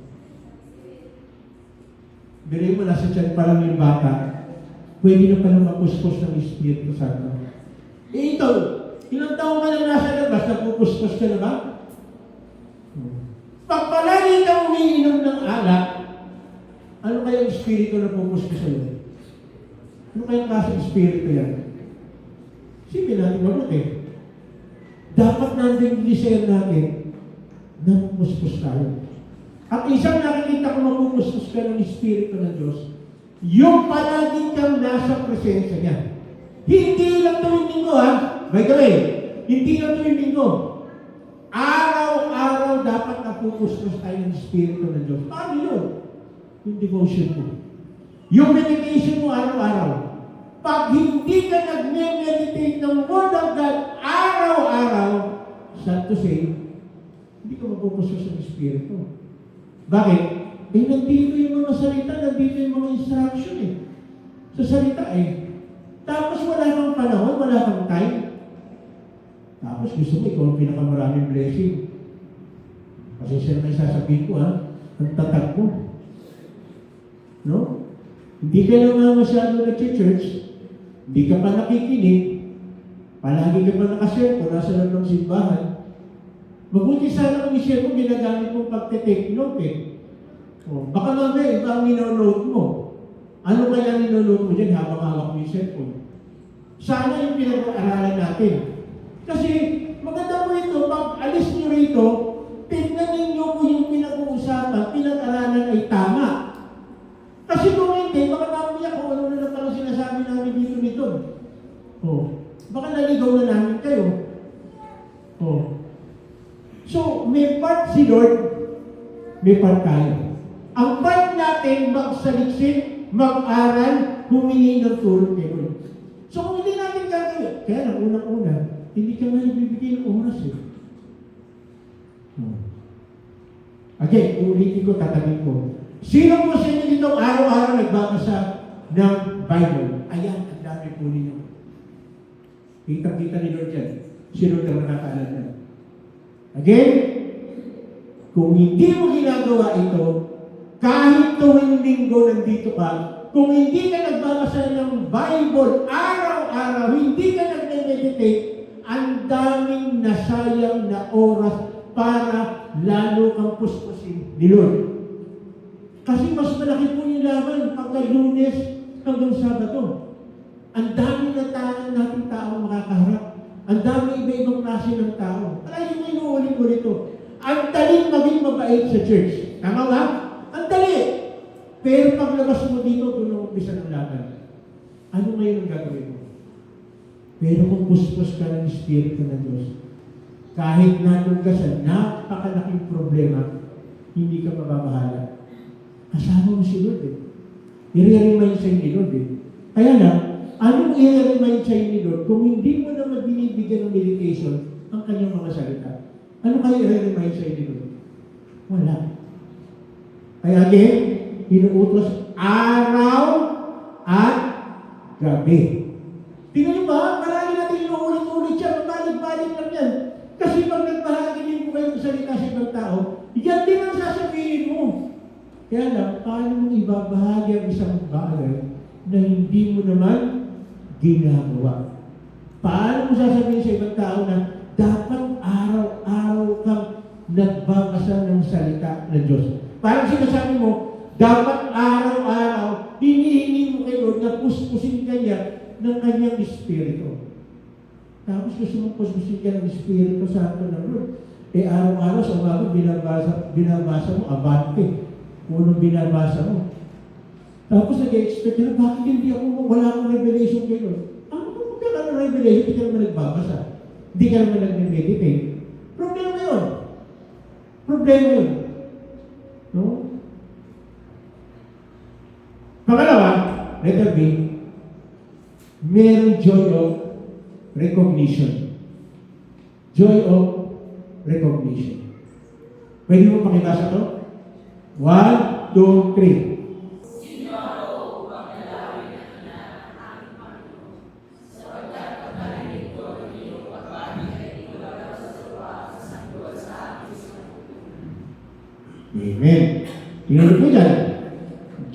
Birin mo nasa tiyan pa lang yung bata, pwede na palang mapuspos ng Espiritu Santo. Eh ikaw, ilang taong ka lang nasa labas, napupuspos ka na ba? Pag palagi kang umiinom ng alak, ano kaya yung Espiritu na pupuspos sa iyo? Ano kayang klaseng Espiritu yan? Sige natin mabuti. Dapat nandun yung desire natin na pupuspos tayo. At isang nakikita ko mapupuspos ka ng Espiritu ng Diyos, yung palagi kang nasa presensya niya. Hindi lang tuwing linggo ha. By the way, hindi lang tuwing linggo. Araw-araw dapat napupuspos tayo ng Espiritu ng Diyos. Paano yun? Yung devotion mo. Yung meditation mo araw-araw. Pag hindi ka nag-meditate ng Word of God araw-araw, sad to say, hindi ka mapupuspos ng Espiritu. Bakit? Eh, nandito yung mga salita, nandito yung mga instruction eh. Sa salita eh. Tapos wala kang panahon, wala kang time. Tapos gusto mo, ikaw ang pinakamaraming blessing. Kasi siya may sasabihin ko ha, ang tatag mo. No? Hindi ka naman masyado nag-church, hindi ka pa nakikinig, palagi ka pa nakashare kung nasa lang ng simbahan. Mabuti sana kung i-share mo, ginagamit mong pagte-take note eh. O, baka mamaya, iba ang ninonote mo. Ano kaya ninonote mo dyan habang hawak mo yung cellphone? Sana yung pinag-aaralan natin. Kasi maganda po ito, pag alis nyo rito, tignan ninyo kung yung pinag-uusapan, pinag-aralan ay tama. Kasi kung hindi, baka mamaya kung ano na lang sinasabi namin dito nito. O, baka naligaw na namin kayo. O. So, may part si Lord, may part tayo. Ang part natin, magsaliksik, mag-aral, humingi ng tulong kay Lord. So, kung hindi natin gagawin, kaya lang, unang-una, hindi ka nga ibibigay ng oras eh. Again, ulitin ko, tatagin ko. Sino po sa inyo dito araw-araw nagbabasa ng Bible? Ayan, ang dami po ninyo. Kita-kita ni Lord yan. Sino na nakakaalam yan? Again, kung hindi mo ginagawa ito, kahit tuwing linggo nandito ka, kung hindi ka nagbabasa ng Bible araw-araw, hindi ka nag-meditate, ang daming nasayang na oras para lalo kang puspusin ni Lord. Kasi mas malaki po yung laban pagka Lunes hanggang Sabado. Ang dami na nating tao makakaharap. Ang dami iba-ibang klase ng tao. Kaya yung inuulit-ulit ito. Ang daling maging mabait sa church. Tama ba? Ang dali. Pero paglabas mo dito, doon ang umpisa ng laban. Ano ngayon ang gagawin mo? Pero kung puspos ka ng Espiritu ng Diyos, kahit nandun ka sa napakalaking problema, hindi ka mababahala. Kasama mo si Lord eh. I-remind sa'yo ni Lord eh. Kaya lang, anong i-remind sa'yo ni Lord kung hindi mo naman binibigyan ng meditation ang kanyang mga salita? Ano kayo i-remind sa'yo ni Lord? Wala. Kaya again, inuutos araw at gabi. Tingnan niyo ba? Marami natin inuulit-ulit siya. Balik-balik lang yan. Kasi pag nagbahagi din mo kayo ng salita sa ibang tao, yan din ang sasabihin mo. Kaya lang, paano mong ibabahagi ang isang bagay na hindi mo naman ginagawa? Paano mo sasabihin sa ibang tao na dapat araw-araw kang nagbabasa ng salita ng Diyos? Parang sinasabi mo, dapat araw-araw hinihingi mo kay Lord na puspusin ka niya ng kanyang Espiritu. Tapos gusto mong puspusin ka ng Espiritu Santo ng Lord. Eh araw-araw sa umaga binabasa mo, abante. Kung anong binabasa mo. Tapos nag-expect na, bakit hindi ako, wala akong revelation kay Lord? Ano kung magkakaroon ng revelation, hindi ka naman nagbabasa. Hindi ka naman nag-meditate. Problema yun. Problema yun. No? Pangalawa, letter B, merong joy of recognition. Joy of recognition. Pwede mo pakibasa to? 1, 2, 3. Amen. Tingnan niyo po dyan.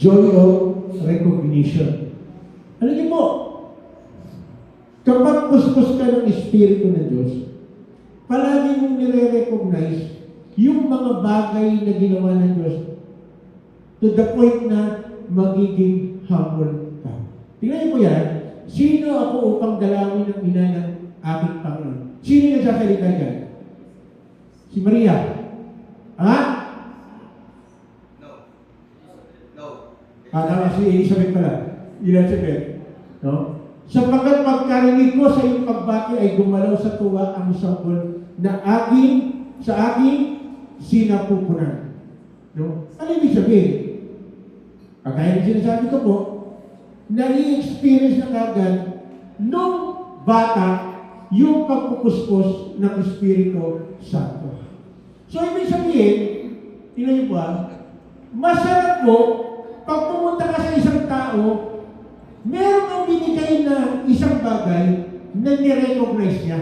Joy of recognition. Alam niyo po, kapag puspos ka ng Espiritu ng Diyos, palagi mong nire-recognize yung mga bagay na ginawa ng Diyos to the point na magiging humble ka. Tingnan niyo po yan. Sino ako upang dalawin ng ina ng aking Panginoon? Sino yung nagsasalita dyan? Si Maria. Ha? Tama, si Elizabeth pala. Elizabeth. No? Sapagkat pagkarinig ko sa iyong pagbati ay gumalaw sa tuwa ang sanggol na sa aking sinapupunan. No? Ano ibig sabihin? Kagaya ng sinasabi ko po, nai-experience na kagad nung bata yung pagpupuspos ng Espiritu Santo. So, ibig sabihin, tingnan niyo po masarap po pag pumunta ka sa isang tao, meron kang binigay na isang bagay na nirecognize niya.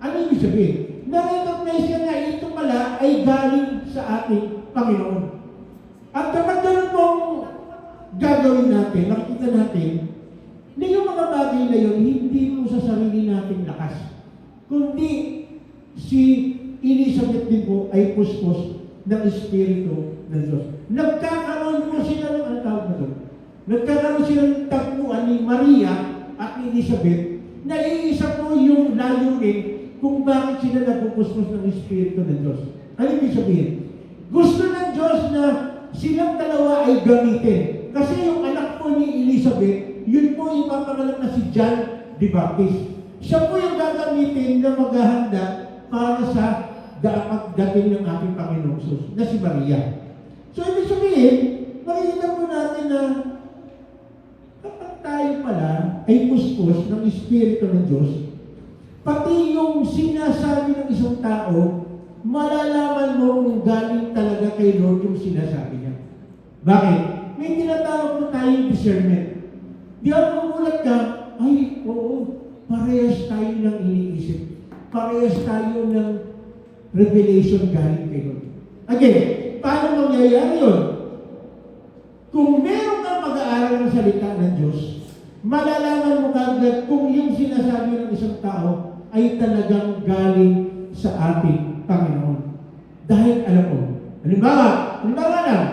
Ano ibig sabihin? Na-recognize niya na ito pala ay galing sa ating Panginoon. At kapag ganun pong gagawin natin, nakikita natin, na yung mga bagay na yun, hindi mo sa sarili natin lakas. Kundi si Elizabeth din po ay puspos ng Espiritu ng Diyos. Nagkakaroon po sila ng ang tawag na doon. Nagkakaroon sila ng tagpuan ni Maria at ni Elizabeth na iisa po yung layunin kung bakit sila nagpupuspos ng Espiritu ng Diyos. Ano ibig sabihin? Gusto ng Diyos na silang dalawa ay gamitin. Kasi yung anak po ni Elizabeth, yun po ipapangalan na si John the Baptist. Siya po yung gagamitin na maghahanda para sa pagdating ng ating Panginoong Jesus, na si Maria. So, ibig sabihin, makikita po natin na kapag tayo pala ay puspos ng Espiritu ng Diyos, pati yung sinasabi ng isang tao, malalaman mo kung galing talaga kay Lord yung sinasabi niya. Bakit? May tinatawag po tayong discernment. Di ako magulat ka, ay, oo, parehas tayo ng iniisip. Parehas tayo ng revelation galing kay Lord. Again, paano mangyayari yun? Kung meron kang pag-aaral ng salita ng Diyos, malalaman mo kagad kung yung sinasabi ng isang tao ay talagang galing sa ating Panginoon. Dahil alam mo, halimbawa lang,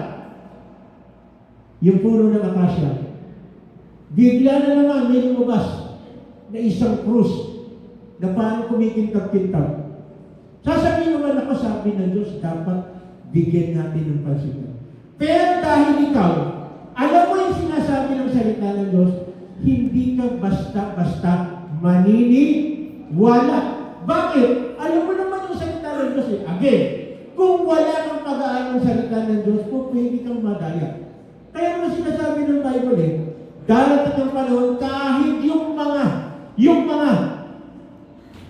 yung puno ng akasya, bigla na naman may lumabas na isang krus na paano kumikintab-kintab. Sasabihin naman ako, sabi ng Diyos, dapat bigyan natin ng pansin. Pero dahil ikaw, alam mo yung sinasabi ng salita ng Diyos, hindi ka basta-basta maniniwala. Bakit? Alam mo naman yung salita ng Diyos eh. Again, kung wala kang pag-aaral ng salita ng Diyos, kung pwede kang madaya. Kaya naman sinasabi ng Bible eh, darating ang panahon kahit yung mga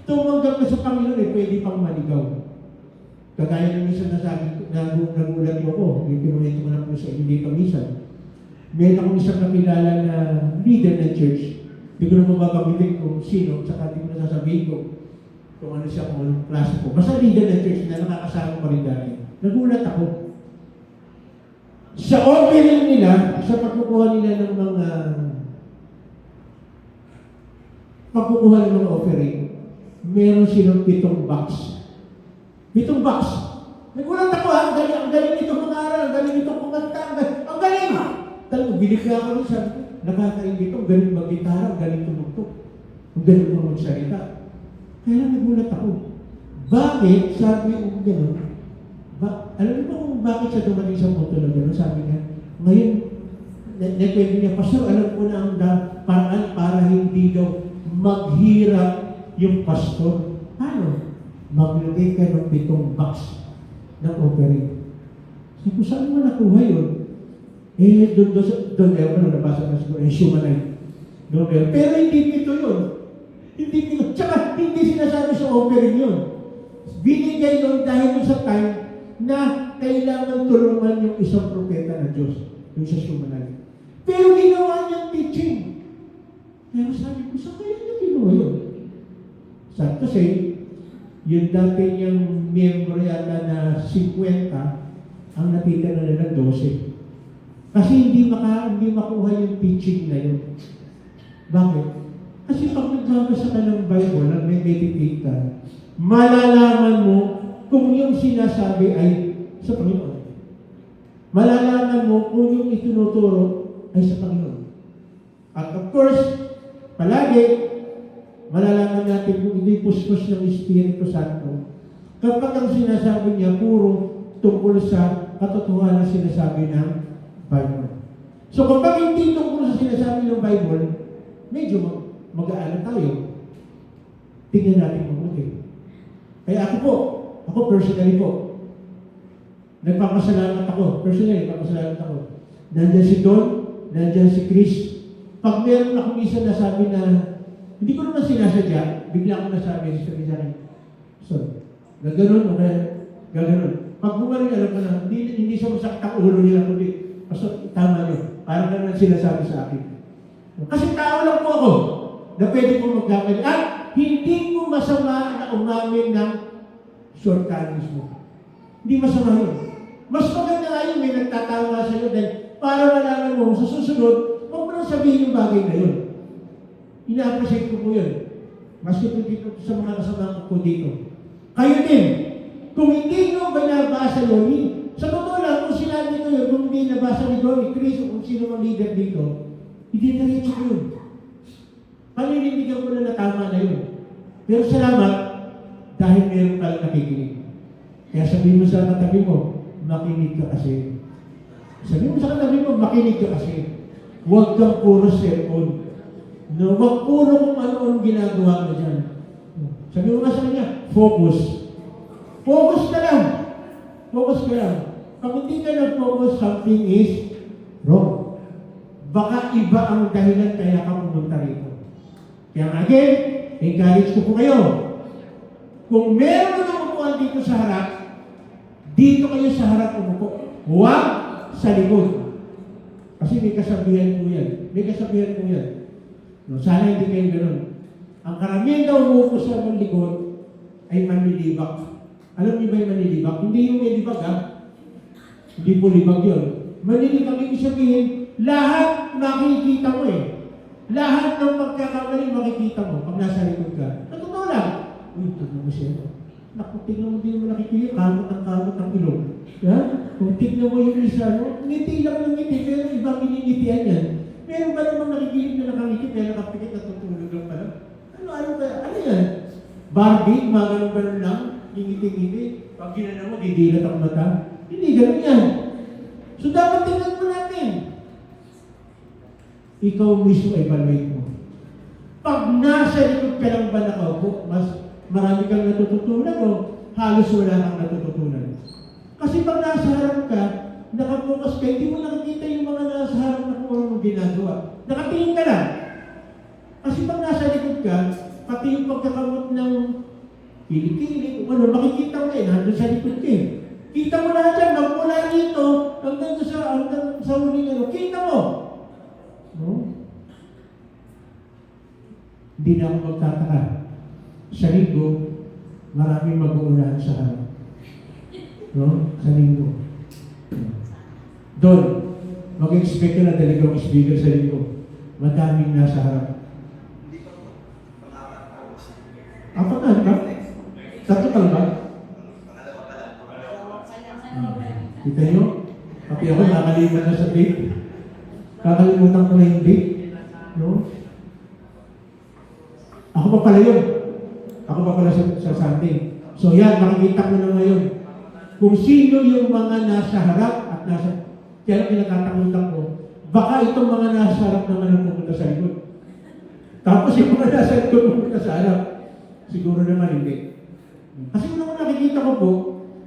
tumanggap na sa Panginoon eh, pwede pang maligaw. Kagaya ng minsan nasabi, nagulat ko ako, yung pinumento ko na po sa inyo dito minsan. Meron akong isang nakilala na leader ng church. Hindi ko na mababagitin kung sino, saka hindi ko na sasabihin ko kung ano siya, kung anong klase ko. Basta leader ng church na nakakasama ko rin dati. Nagulat ako. Sa offering nila, sa pagkukuha nila ng mga offering, meron silang 7 box. 7 box. Nagulat ako ha, ang galing nito mag-aaral, ang galing nito kumanta, ang galing! Talagang bilig na ako rin, sabi ko, nakakain dito, ang galing mag-gitara, ang galing tumugtog, ang galing mo magsalita. Kaya nagulat ako. Bakit? Sabi ko gano'n. Alam mo kung bakit siya dumating sa punto na gano'n? Sabi niya, ngayon, nakwento niya, Pastor, alam ko na ang paraan para hindi daw maghirap yung pastor. Paano? Maglagay ka ng 7 box ng offering. Sabi ko, saan mo nakuha yun? Doon ewan na nabasa na siguro, Shumanite. Pero hindi ito yun. Hindi ito. Tsaka, hindi sinasabi sa offering yun. Binigay yun dahil sa time na kailangan tulungan yung isang propeta ng Diyos. Yung sa Shumanite. Pero ginawa niyang teaching. Kaya sabi ko, saan kaya niya ginawa yun? Sabi kasi, yung dati niyang miyembro yata na 50, ang natita na nila 12. Kasi hindi makuha yung teaching na yun. Bakit? Kasi pag nagbabasa ka ng Bible, nag-meditate ka, malalaman mo kung yung sinasabi ay sa Panginoon. Malalaman mo kung yung itinuturo ay sa Panginoon. At of course, palagi, malalaman natin kung hindi puspos ng Espiritu Santo kapag ang sinasabi niya puro tungkol sa katotohanan na sinasabi ng Bible. So kapag hindi tungkol sa sinasabi ng Bible, medyo mag-aaral tayo. Tingnan natin mabuti. Kaya ako personally po, nagpapasalamat ako. Nandiyan si Don, nandiyan si Chris. Pag meron akong isa na sabi na, hindi ko naman sinasadya, bigla ko nasabi sa akin. So, gaganon o kaya gaganon. Pag bumalik, alam ko na, hindi siya masaktak ulo nila, kundi, tama niyo. Parang naman sinasabi sa akin. Kasi tao lang po ako na pwede po magkamali. At hindi ko masama na umamin ng shortcomings mo. Hindi masama yun. Mas maganda nga yun, may nagtatawa sa iyo dahil para malaman mo sa susunod, huwag mo nang sabihin yung bagay na yun. Ina-appreciate ko po yun. Maski po dito sa mga kasama ko dito. Kayo din, kung hindi nyo binabasa yun, sa totoo lang, kung sinabi ko yun, kung hindi nabasa ni Donnie, Chris, o kung sino mang leader dito, hindi na-reach ko yun. Paninindigan ko na tama na yun. Pero salamat, dahil meron palang nakikinig. Kaya sabihin mo sa katabi mo, makinig ka kasi. Sabihin mo sa katabi mo, makinig ka kasi. Huwag kang puro cellphone. No, huwag puro kung ano-anong ginagawa mo dyan. Sabihin mo nga sa kanya, focus. Focus ka lang. Focus ka lang. Pag hindi ka nag-focus, something is wrong. Baka iba ang dahilan kaya ka pumunta rito. Kaya again, encourage ko po kayo. Kung meron na umupuan dito sa harap, dito kayo sa harap umupo. Huwag sa likod. Kasi may kasabihan po yan. No, sana hindi kayo gano'n. Ang karamihan daw umupo sa likod ay manlilibak. Alam niyo ba yung manlilibak? Hindi yung may libag ha. Hindi po libag yun. Manlilibak, ibig sabihin, lahat makikita mo eh. Lahat ng pagkakamali makikita mo pag nasa likod ka. Totoo lang. Uy, tignan mo siya. Naku, tignan mo din mo nakikita. Kamot ang ilong. Yeah? Kung tignan mo yung isa, no? Ngiti lang ng ngiti, pero ibang iningitian yan. Meron ba namang nakikinig na nakangiti, pero nakapikit na tutulog lang pala? Ano yan? Barbie, magalang ba lang? Ngiti-ngiti. Pag ginana mo, didilat ang mata. Hindi, ganun yan. So, dapat tingnan mo natin. Ikaw mismo evaluate mo. Pag nasa likod ka lang ba nakaupo, mas marami kang natututunan o halos wala kang natututunan? Kasi pag nasa harap ka, nakapokus ka, hindi mo nakikita yung mga nasa harap na kung ano ginagawa. Nakatingin ka lang. Kasi pag nasa likod ka, pati yung pagkakamot ng kilikili, kung ano, makikita mo nandun sa likod ka eh. Kita mo lahat yan, magmula dito, hanggang sa huling ano, kita mo. No? Hindi na ako magtataka. Sa linggo, maraming mag-uunahan sa harap. No? Sa linggo. Doon, mag-expect ka na dalawang speaker sa linggo. Madaming nasa harap. Apat na ba? Tatlo ka ba? Kita nyo? Pati ako nakalimutan na sa date. Kakalimutan ko na yung date. No? Ako pa pala yun. Ako pa pala sa Sunday. So yan, makikita ko na ngayon. Kung sino yung mga nasa harap at nasa... Kaya pinagkatakutan ko, baka itong mga nasa harap naman ang pumunta sa likod. Tapos yung mga nasa likod pumunta sa harap. Siguro naman hindi. Kasi kung nakikita ko po,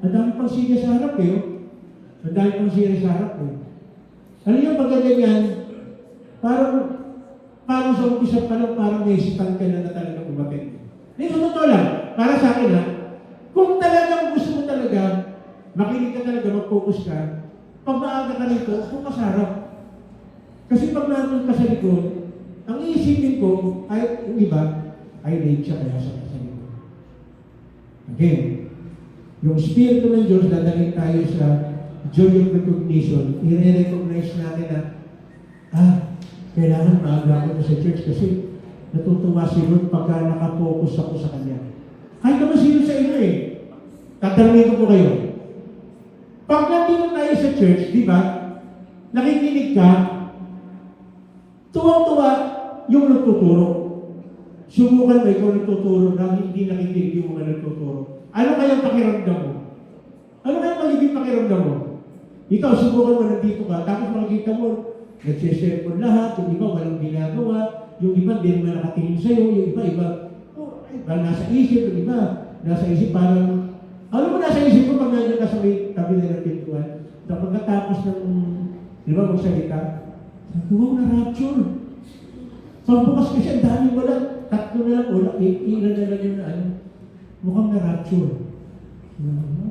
ang dami pang siya sa harap eh. Ang dami pang siya sa harap eh. Ano yung pagkaganyan? Parang sa umpisa pa lang, parang naisipan ka na talaga umating. Hindi, totoo lang. Para sa akin ha, kung talagang gusto mo talaga, makinig ka talaga, mag-focus ka, pag maaga ka rito, kung kasarap. Kasi pag nandun ka sa likod, ang iisipin ko, ay, yung iba, ay late siya kaya sa likod. Again, yung Espiritu ng Diyos, dadalhin tayo sa joy of recognition, i-recognize natin na, kailangan maaga ako sa church kasi natutuwa si Lord pagka nakapokus ako sa Kanya. Kahit naman sino sa inyo eh. Tatanungin ko po kayo. Pag nandito tayo sa church, di ba, nakikinig ka, tuwang-tuwa yung nagtuturo. Subukan mo ikaw nagtuturo na hindi nakikinig yung mga nagtuturo. Ano kayang pakiramdam mo? Ano kayang magiging pakiramdam mo? Ikaw, subukan mo nandito ka, tapos makikita mo, nagsisermon lahat, yung iba walang ginagawa, yung iba din naman nakatingin sa'yo, yung iba, nasa isip, yung iba, nasa isip parang, ano mo nasa isip ko pag nandiyan ka sa may tabi na ng pintuan, na pagkatapos ng, di ba, magsalita, wow, na-rapture. Pagbukas kasi ang dami wala, tatlo na lang, wala, ilan na lang yung mukhang na-rapture.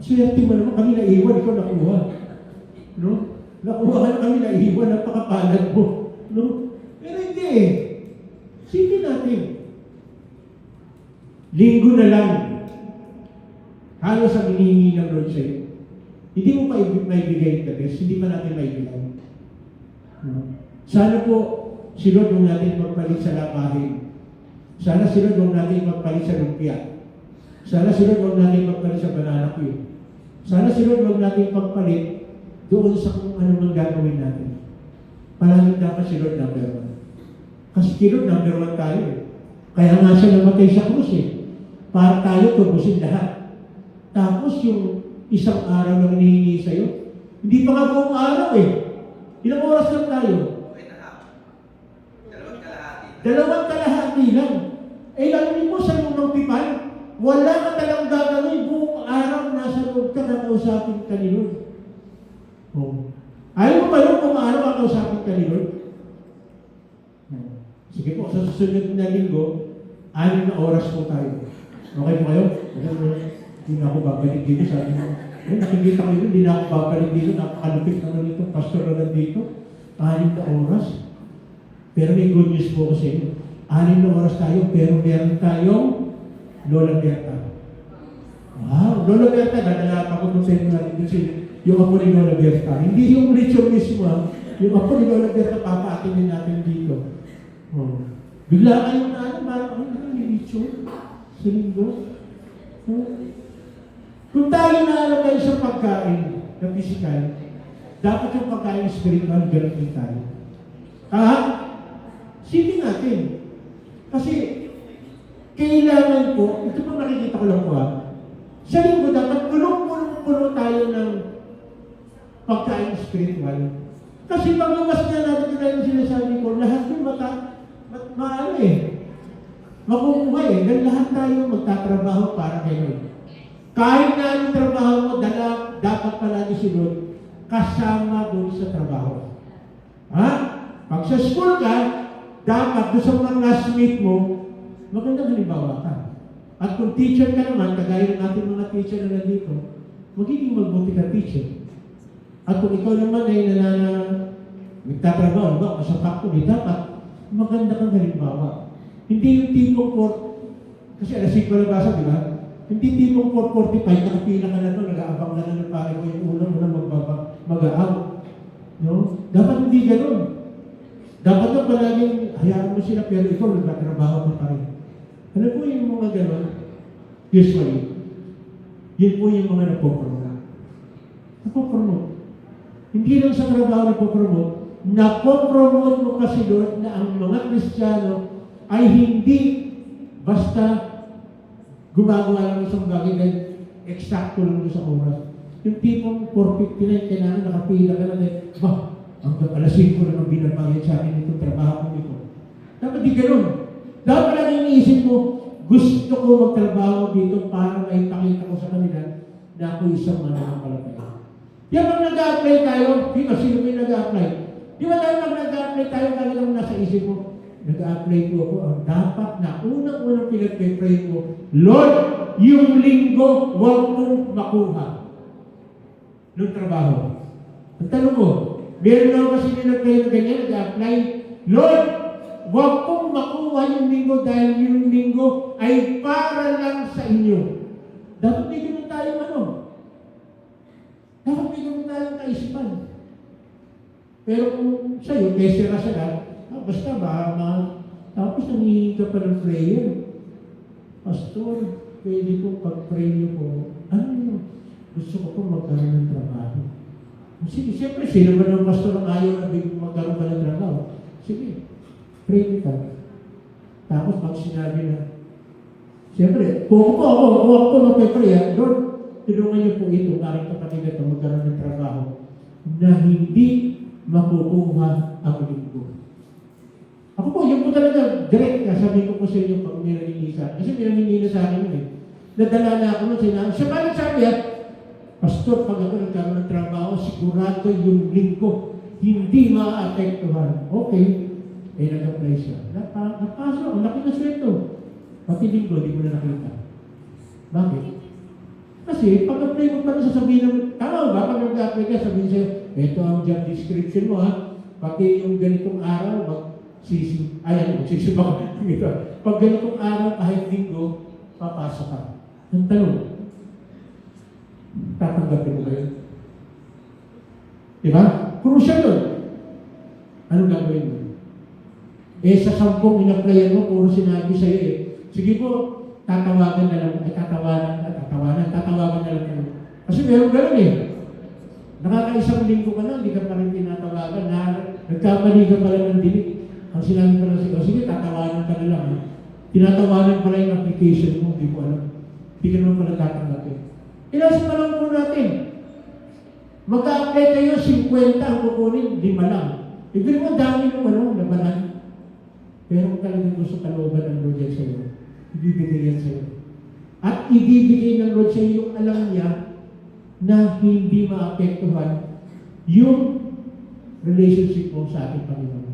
Swerte mo naman, kami naiwan, ikaw nakuha. No? Nakuha ka na kami naiwan, napakapalad mo. No? Pero hindi eh. Sige natin. Linggo na lang. Halos ang hinihingi ng Lord sa'yo. Hindi mo pa maibigay ka, guys. Hindi pa natin maibigay. No? Sana po, si Lord huwag natin magpalit sa lakahin. Sana si Lord huwag natin magpalit sa lumpia. Sana si Lord huwag natin magpalit sa banana queue. Sana si Lord huwag natin magpalit doon sa kung ano mang gagawin natin. Palaging dapat si Lord number 1. Kasi si Lord number 1 tayo eh. Kaya nga siya namatay sa krus eh. Para tayo tubusin lahat. Tapos yung isang araw na hinihingi sa'yo, hindi pa nga buong araw eh. Ilang oras lang tayo? Dalawang kalahati lang. Eh lalo mo sa iyong pipan, wala ka talang gagawin buong araw nasa loob ka na kausapin ka ni Lord. Oh. Ayaw mo ba yun kung araw ang kausapin ka ni Lord? Sige po, sa susunod na linggo, 6 na oras po tayo. Okay po kayo? Hindi na ako babalik dito. Sabi mo, nakikita ko yun, hindi na ako babalik dito. Napakalupit naman ito, pastor na nandito. 6 na oras. Pero may good news po ko sa inyo. 6 na oras tayo, pero meron tayong Lola Berta. Wow, Lola Berta, dadala pa ko nung sa inyo natin kasi yung apo ni Lola Berta. Hindi yung ritual mismo, yung apo ni Lola Berta, papaatinin natin dito. Oh. Bigla kayo na parang yung ritual sa linggo. Oh. Kung tayo naalagay sa pagkain na physical, dapat yung pagkain spiritual, ganun din tayo. Sige natin. Kasi, kailangan po, ito po nakikita ko lang po sa linggo dapat punong-punong tayo ng pagkain spiritual. Kasi pag lumas na natin tayo yung sinasabi ko, lahat yung maano eh. Makukuha eh. Dahil lahat tayo magtatrabaho para kay Lord. Kahit na anong trabaho mo, dapat palagi si Lord kasama doon sa trabaho. Ha? Pag sa school ka, dapat doon sa mga classmate mo, magandang halimbawa ka. At kung teacher ka naman, kagaya ng ating mga teacher na nandito, magiging mabuti ka teacher. At kung ikaw naman ay nagtatrabaho, ba, sa factory, dapat maganda kang halimbawa. Hindi yung tipong kasi alas 5 na basa, di ba? Hindi tipong 4:45, nakapila ka na doon, nag-aabang ka na ng pare mo yung ulo mo na mag-out. No? Dapat hindi ganun. Dapat na palaging hayaan mo sila, pero ikaw nagtatrabaho mo pa rin. Ano po yung mga ganun? Usually, yun po yung mga napopromote. Napopromote. Hindi lang sa trabaho napopromote, napopromote mo kasi doon na ang mga Kristiyano ay hindi basta gumagawa lang isang bagay dahil eksakto lang sa oras. Yung tipong 4:59, kailangan nakapila ka na dahil, hanggang alas 5 na nang binabayad sa akin itong trabaho ko ito. Dapat di ganun. Dapat lang iniisip mo, gusto ko magtrabaho dito para maipakita ko sa kanila na ako isang mananampalataya. Di ba pag nag-a-apply tayo, sino may nag-a-apply? Di ba tayo pag nag-a-apply tayo, talagang nasa isip mo, nag-a-apply po ako, ang dapat na unang-unang pinag-pray mo, Lord, yung linggo, huwag mong makuha ng trabaho. Ang tanong ko, meron na kasi pinag-pray na ganyan, nag-a-apply, Lord, huwag mong makuha yung linggo dahil yung linggo ay para lang sa inyo. Dapat may ganun tayong dapat may ganun tayong kaisipan. Pero kung sa'yo, kesera sa lahat, basta tapos nangihingi ka pa ng prayer. Pastor, pwede kong pag-pray niyo po. Gusto ko po magkaroon ng trabaho. Sige, siyempre, sino ba ng pastor ang ayaw na magkaroon ka ng trabaho? Sige, pray ka. Tapos pag sinabi na, siyempre, kung ako magpapray, Lord, tulungan niyo po ito, aking kapatid ito, magkaroon ng trabaho na hindi makukuha ang linggo. Ako po, yun po talaga, direct na, sabi ko po sa inyo pag may nanginisa. Kasi may nanginisa sa akin yun eh. Nadala na ako nun, sinabi. Siya paano sabi Pastor, pag ako nagkaroon ng trabaho, sigurado yung linggo, hindi maapektuhan. Okay. Nag-apply siya. Napasok, ang laki na sweldo. Pati linggo, di mo na nakita. Bakit? Kasi, pag-apply mo pa na sasabihin ng, tama ba? Pag nag-apply ka, sabihin sa'yo, ito ang job description mo pati yung ganitong araw, magsisibak ito. Pag ganitong araw, kahit linggo, papasok ka. Ang tanong, tatanggapin mo kayo? Diba? Crucial yun. Anong gagawin mo? Sa 10 in-applyan mo, puro sinabi sa'yo sige po, tatawagan na lang kayo. Kasi meron gano'n Nakakaisang linggo ka na, hindi ka pa rin tinatawagan, nagkamali ka pala ng dinig. Ang sinabi pa lang sige, tatawanan ka na lang. Tinatawanan pala yung application mo, hindi mo alam. Hindi ka naman pala tatanggapin. Ilasa pa lang po natin. Mag-a-apply kayo, 50 ang kukunin, 5 lang. Ibig mo, dami ng labanan. Pero kung talagang gusto kalooban ng Lord yan sa'yo, ibibigay yan sa'yo. At ibibigay ng Lord sa'yo yung alam niya na hindi maapektuhan yung relationship mo sa ating Panginoon.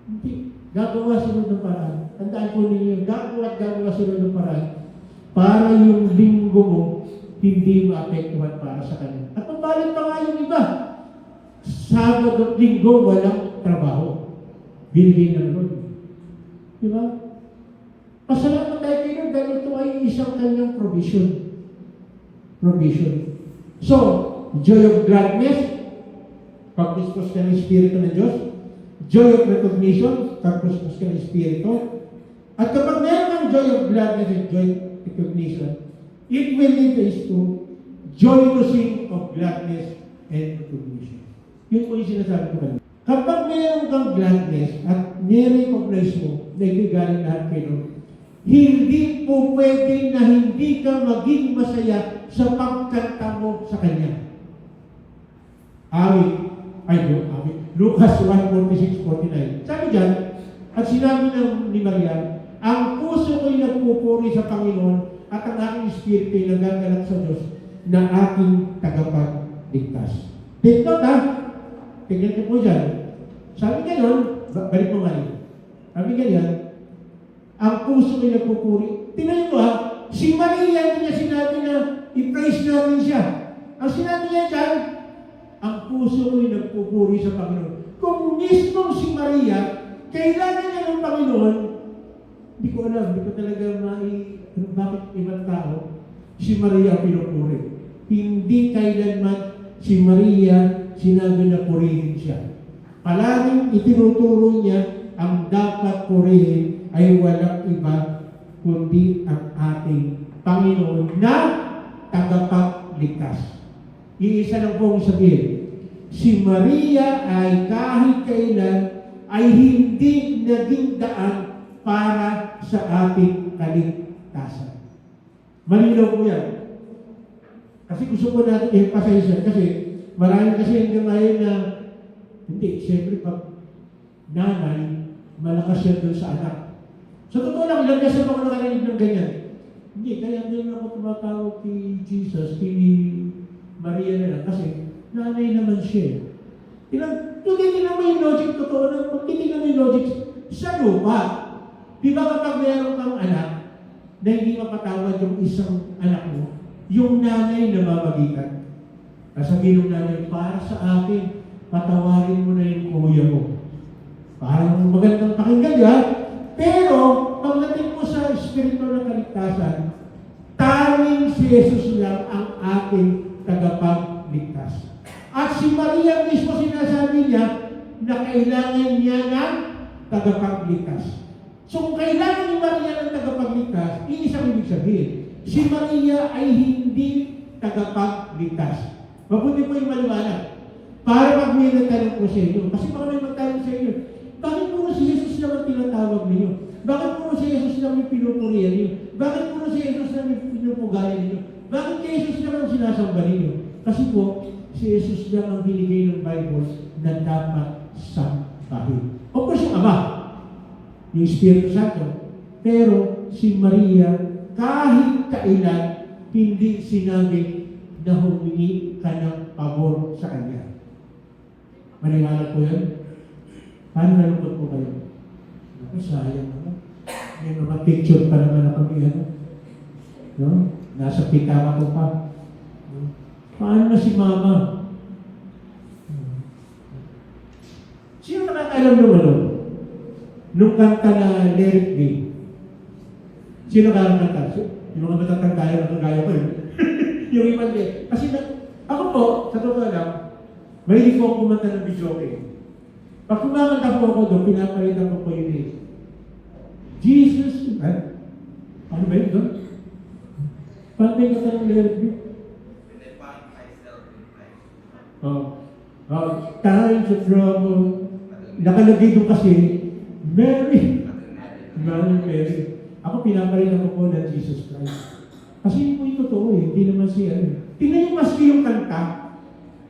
Hindi. Gagawa sila ng paraan. Tandaan po ninyo, gagawa sila ng paraan para yung linggo mo hindi maapektuhan para sa kanya. At mabalit pa nga yung iba. Sabado at linggo, walang trabaho. Bilhin ng Lord. Diba? Pasalamat tayo kayo dahil ito ay isang kanyang provision. So, joy of gladness, pagpuspos ka ng Espiritu ng Diyos. Joy of recognition, pagpuspos ka ng Espiritu. At kapag meron ng joy of gladness and joy of recognition, it will lead us to joy to sing of gladness and recognition. Yun po yung sinasabi ko kanina. Kapag meron kang gladness at nire-recognize mo na ito'y galing lahat kayo, hindi po pwede na hindi ka maging masaya sa pagkanta mo sa Kanya. Lucas 1:46-49. Sabi dyan, at sinabi ni Maria, ang puso ko'y nagpupuri sa Panginoon at ang aking espiritu ay nagagalak sa Diyos na aking tagapagligtas. Take note ha. Tingnan ko po dyan. Sabi ngayon, balik mo nga rin. Sabi ganyan, ang puso ko'y nagpupuri. Tingnan mo ha, si Maria niya sinabi na i-praise natin siya. Ang sinabi niya dyan, ang puso ko'y nagpupuri sa Panginoon. Kung mismo si Maria, kailangan niya ng Panginoon, hindi ko alam, hindi ko talaga bakit ibang tao, si Maria pinupuri. Hindi kailanman si Maria sinabi na purihin siya. Palaging itinuturo niya ang dapat purihin ay walang iba kundi ang ating Panginoon na tagapagligtas. Iisa lang pong sabihin, si Maria ay kahit kailan ay hindi naging daan para sa ating kaligtasan. Malinaw po yan. Kasi gusto ko natin i-emphasize yan kasi marami kasi yung gamayin na hindi, siyempre pag nanay, malakas yan doon sa anak. Sa totoo lang, ilang kasi ako nakarinig ng ganyan. Hindi, kaya hindi ako tumatawag kay Jesus, kay Maria na lang kasi nanay naman siya. Titignan mo yung logic, totoo na, pag titignan mo yung logic sa lupa, di ba kapag mayroon kang anak na hindi mapatawad yung isang anak mo, yung nanay na mamagitan. Sabihin ng nanay, para sa akin, patawarin mo na yung kuya mo. Parang magandang pakinggan yan. Pero, pagdating mo sa espiritu ng kaligtasan, tanging si Jesus lang ang ating tagapagligtas. At si Maria mismo sinasabi niya na kailangan niya ng tagapagligtas. So kung kailangan ni Maria ng tagapagligtas, iisang ibig sabihin, si Maria ay hindi tagapagligtas. Mabuti po yung maliwanag. Para pag may nagtanong po sa inyo, kasi baka may magtanong sa inyo, bakit po si Jesus naman tinatawag ninyo? Bakit po si Jesus naman pinupurihan ninyo? Bakit po si Jesus naman pinupugayan ninyo? Bakit si Jesus naman sinasamba ninyo? Kasi po, si Jesus lang ang binigay ng Bible na dapat sambahin. O po yung Ama, yung Espiritu Santo. Pero si Maria, kahit kailan, hindi sinabi na humingi ka ng pabor sa Kanya. Maniwala po yan? Paano nalungkot po kayo? Naku, sayang naman. May mga picture pa naman ako ni ano. No? Nasa pitaka ko pa. Paano na si Mama? Sino nakakaalam nung ano? Nung kanta na Let It Be. Sino nakakanta? Yung mga matatanda kagaya ko yun. Yung iba din. Kasi ako po, sa totoo lang, may po kumanta ng video game. Pag kumakanta po ako doon, pinapalitan ko po yun eh. Jesus, ano ba yun doon? Paano ba yung kanta ng Let It Be? Times of trouble. Nakalagay doon kasi, Mary. Mary. Ako pinapalitan ko po ng Jesus Christ. Kasi yun po yung totoo eh. Hindi naman siya ano. Tingnan yung maski yung kanta.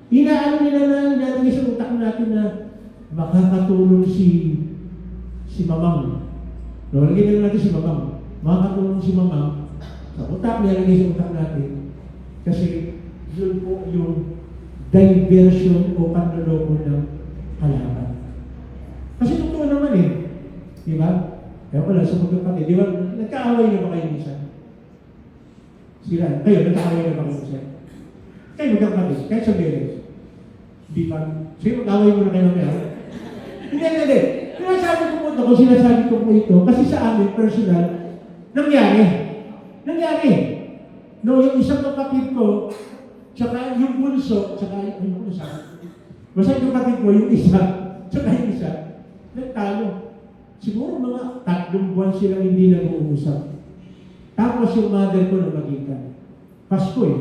Inaano nila na nalagay sa utak natin na makakatulong si Mamang. No, lagyan nila natin si Mamang. Makakatulong si Mamang. Sa utak nilagay sa utak natin. Kasi yun po yung diversion o panloloko ng kalaban. Kasi totoo naman eh. Di ba? Kaya pala, sa magkapatid, di ba? Nagkaaway na ba kayo minsan? Sila, kayo, nagkaaway na ba kayo minsan? Kayo magkapatid, kahit sa marriage. Di ba? Sige, mag-away mo na kayo mamaya. Hindi. Sinasabi ko po ito, kung sinasabi ko po ito, kasi sa amin, personal, nangyari. No, yung isang kapatid ko, tsaka yung bunso, tsaka yung bunso. Basta yung kapatid ko, yung isa, tsaka yung isa, nagtalo. Siguro mga 3 buwan silang hindi nag-uusap. Tapos yung mother ko na magitan. Pasko eh.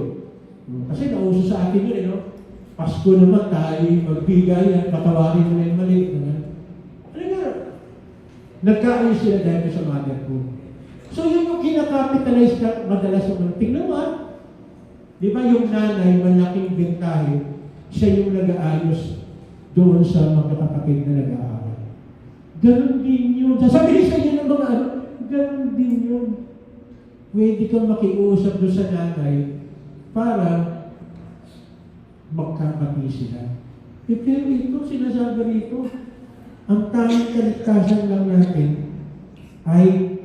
Kasi nauso sa atin yun eh, no? Pasko naman tayo, magbigayan, patawarin mo na yung mali. Ano nga? Nagkaayos sila dahil sa mother ko. So yun yung kinakapitalize ka madalas sa mga. Tingnan mo di ba yung nanay, malaking bentahe, siya yung nag-aayos doon sa mga kapatid na nag-aaway. Ganon din yun. Sasabihin sa inyo ng mga ganon din yun. yun. Pwede kang makiusap doon sa nanay para magkakati sila. Pero ito, sinasabi rito, ang tanging kaligtasan lang natin ay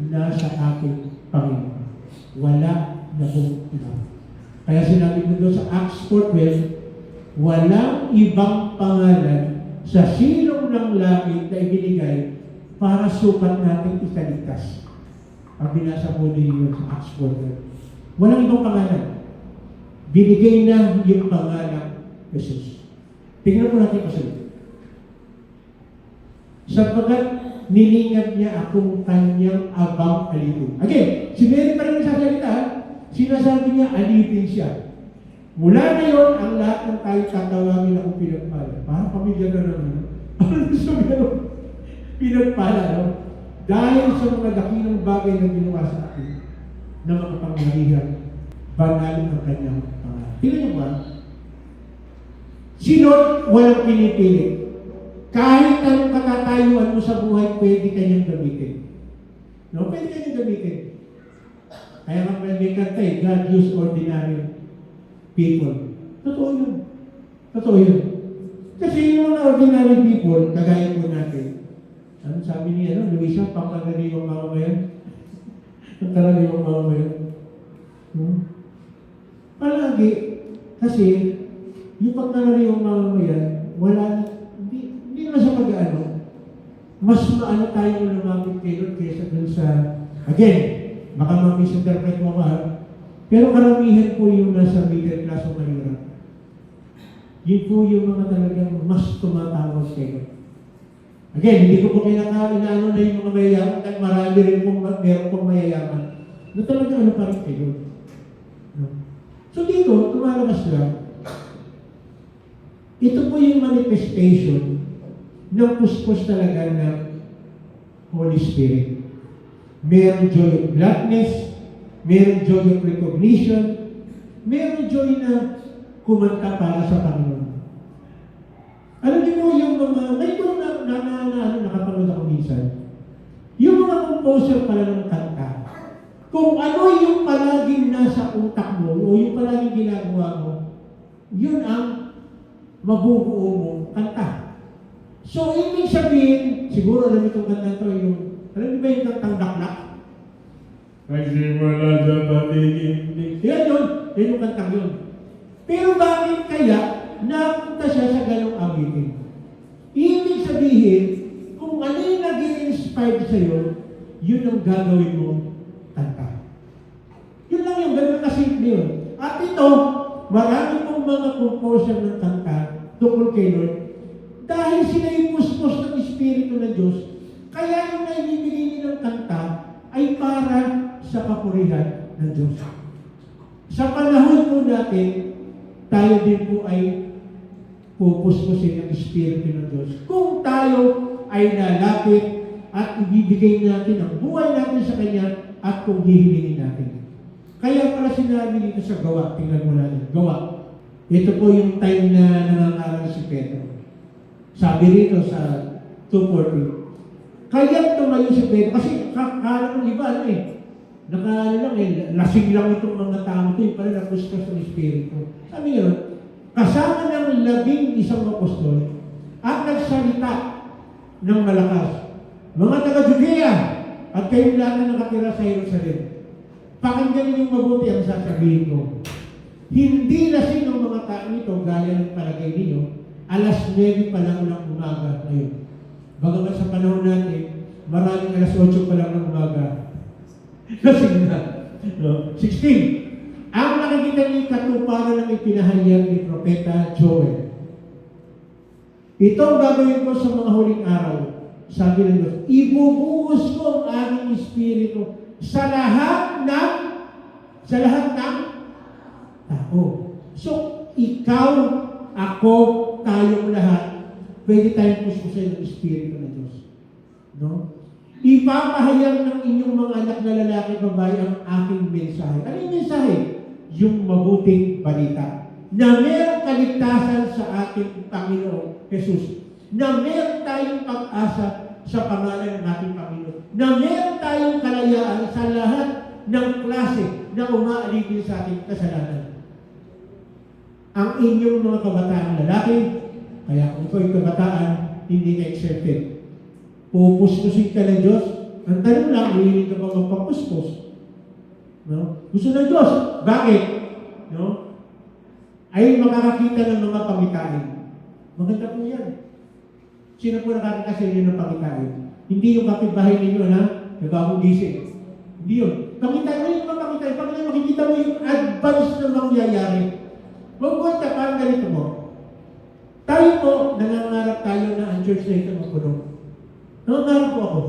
nasa ating Panginoon. Wala na kung iba. Kaya sinabi ko doon sa Acts 4:12, walang ibang pangalan sa silong ng langit na ibinigay para sukat natin ikaligtas. Ang binasa po din yun sa Acts 4:12. Walang ibang pangalan. Binigay na yung pangalan Jesus. Tingnan po natin kasunod. Sapagkat nilingat niya akong kanyang abang alipin. Again, si Mary pa rin nagsasalita, sinasabi niya, alipin siya. Mula ngayon, ang lahat ng tayo tatawagin akong pinagpala. Parang pamilya na naman. Ano sabi na pinagpala, no? Dahil sa mga dakilang bagay na ginawa sa akin, na makapangyarihan, banal ang kanyang pangalan. Tingnan niyo ba? Sino walang pinipili? Kahit anong katatayuan mo sa buhay, pwede kanyang gamitin. No? Pwede kanyang gamitin. Kaya nga may kanta eh, God use ordinary people. Totoo yun. Totoo yun. Kasi yung mga ordinary people, kagaya po natin, ano sabi niya, Luisa, pangkaraniwang mamamayan? Ang karaniwang mamamayan. Palagi, kasi yung pangkaraniwang mamamayan, hindi naman sa pag-ano, mas maano tayo lumapit kay Lord kaysa dun sa, again, baka ma-misinterpret mo ka, pero karamihan po yung nasa middle class o mahirap. Yun po yung mga talagang mas tumatawag kay Lord. Again, hindi ko po kailangan inaano na yung mga mayayaman at marami rin pong meron pong mayayaman na talaga ano pa rin kay Lord. No? So dito, tumalabas lang, ito po yung manifestation ng puspos talaga ng Holy Spirit. Meron joy of gladness, meron joy of recognition, meron joy na kumanta para sa Panginoon. Alam niyo po yung mga, ngayon ko nakapanood ako minsan, yung mga composer pala ng kanta, kung ano yung palaging nasa utak mo o yung palaging ginagawa mo, yun ang mabubuo mo kanta. So, ibig sabihin, siguro alam itong kanta ito, yung, alam niyo ba yung kantang Daklak? Kasi wala sa patigil. Yan yun, yan yung kantang yun. Pero bakit kaya napunta siya sa ganong awitin? Ibig sabihin, kung ano yung nag-i-inspire sa'yo, yun ang gagawin mo kanta. Yun lang yung ganun kasimple yun. At ito, marami pong mga composer ng kanta tungkol kay Lord, dahil sila yung puspos ng Espiritu ng Diyos, kaya yung naibibigay nilang kanta ay para sa kapurihan ng Diyos. Sa panahon po natin, tayo din po ay pupuspusin ng Espiritu ng Diyos. Kung tayo ay nalapit at ibibigay natin ang buhay natin sa Kanya at kung hihilingin natin. Kaya pala sinabi dito sa Gawa, tingnan mo natin, Gawa. Ito po yung time na nangangaral si Pedro. Sabi rito sa 2:40, kaya tumayo si Pedro, kasi kala ng iba, lasing lang itong mga tao ito, pala napuskas ng Espiritu. Sabi nyo, kasama ng 11 apostol at nagsalita ng malakas, mga taga-Judea at kayong lahat na nakatira sa Jerusalem, pakinggan niyo mabuti ang sasabihin ko. Hindi lasing ang mga tao nito gaya ng palagay ninyo, 9 pa lang ng umaga ngayon. Bagamat sa panahon natin, maraming 8 pa lang ng umaga. Lasing na. No? 16. Ang nakikita niyo katuparan ng ipinahayag ni Propeta Joel. Ito ang gagawin ko sa mga huling araw. Sabi ng Diyos, ibubuhos ko ang aking Espiritu sa lahat ng tao. So, ikaw, ako, tayong lahat, pwede tayong puspusin ng Espiritu ng Diyos. No? Ipapahayag ng inyong mga anak na lalaki babae ang aking mensahe. Ano yung mensahe? Yung mabuting balita. Na mayroong kaligtasan sa ating Panginoong Jesus. Na mayroon tayong pag-asa sa pangalan ng ating Panginoon Diyos. Na meron tayong kalayaan sa lahat ng klase na umaalipin sa ating kasalanan. Ang inyong mga kabataan lalaki, kaya kung ikaw yung kabataan, hindi ka accepted. Pupuspusin ka ng Diyos. Ang tanong lang, hihiling ka ba magpapuspos? No? Gusto ng Diyos. Bakit? No? Ay makakakita ng mga pangitain. Maganda po yan. Sino po nakakita sa inyo ng pangitain? Hindi yung kapitbahay ninyo na nagagong gising. Hindi yun. Pangitain mo yung mga pangitain. Pag makikita mo yung advance na mangyayari. Magbuhat ka, parang ganito mo. Tayo po, nangangarap tayo na ang church na ito mapuno. Nangangarap po ako.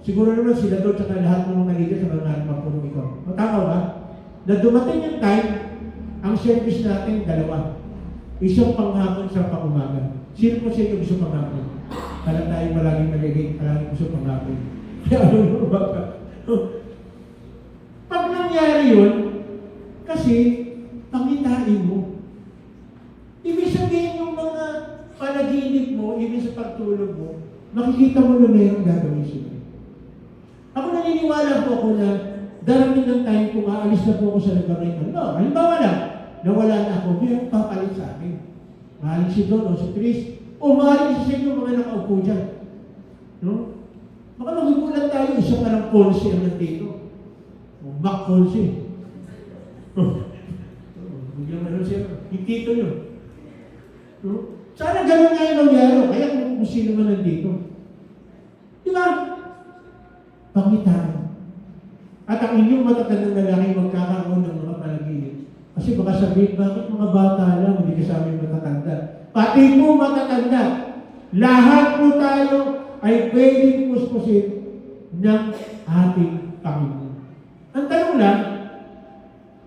Siguro naman sila doon tsaka lahat ng mga liga sa nangangarap mapuno ito. Tama ba? Na dumating yung time, ang service natin, dalawa. Isang panghapon sa pangumaga. Sino po sa inyo gusto panghapon? Kala tayo malaging nagiging, palaging gusto panghapon. Kaya ano ba? Pag nangyari yun, kasi pangitain mo. Ibig sabihin yung mga panaginip mo, ibig sa pagtulog mo, makikita mo na mayroong gagawin sila. Ako naniniwala po ako na darating ng time kung aalis na po ako sa lugar na ito. No, halimbawa lang, nawala na ako, mayroong papalit sa akin. Mahaling si Don o si Chris, o mahaling sa inyo mga nakaupo dyan. No? Baka magigulan tayo, isa pa ng Ponce ang nandito. O Mac Ponce. Biglang ano siya, yung tito nyo. No? Sana gano'n nga yung nangyari, kaya kung sino man nandito. Di ba? Pangitaan. At ang inyong matatandang lalaki magkakaroon ng mga panaginip. Kasi baka sabihin, bakit mga bata lang, hindi kasama yung matatanda. Pati po matatanda. Lahat po tayo ay pwedeng puspusin ng ating Panginoon. Ang tanong lang,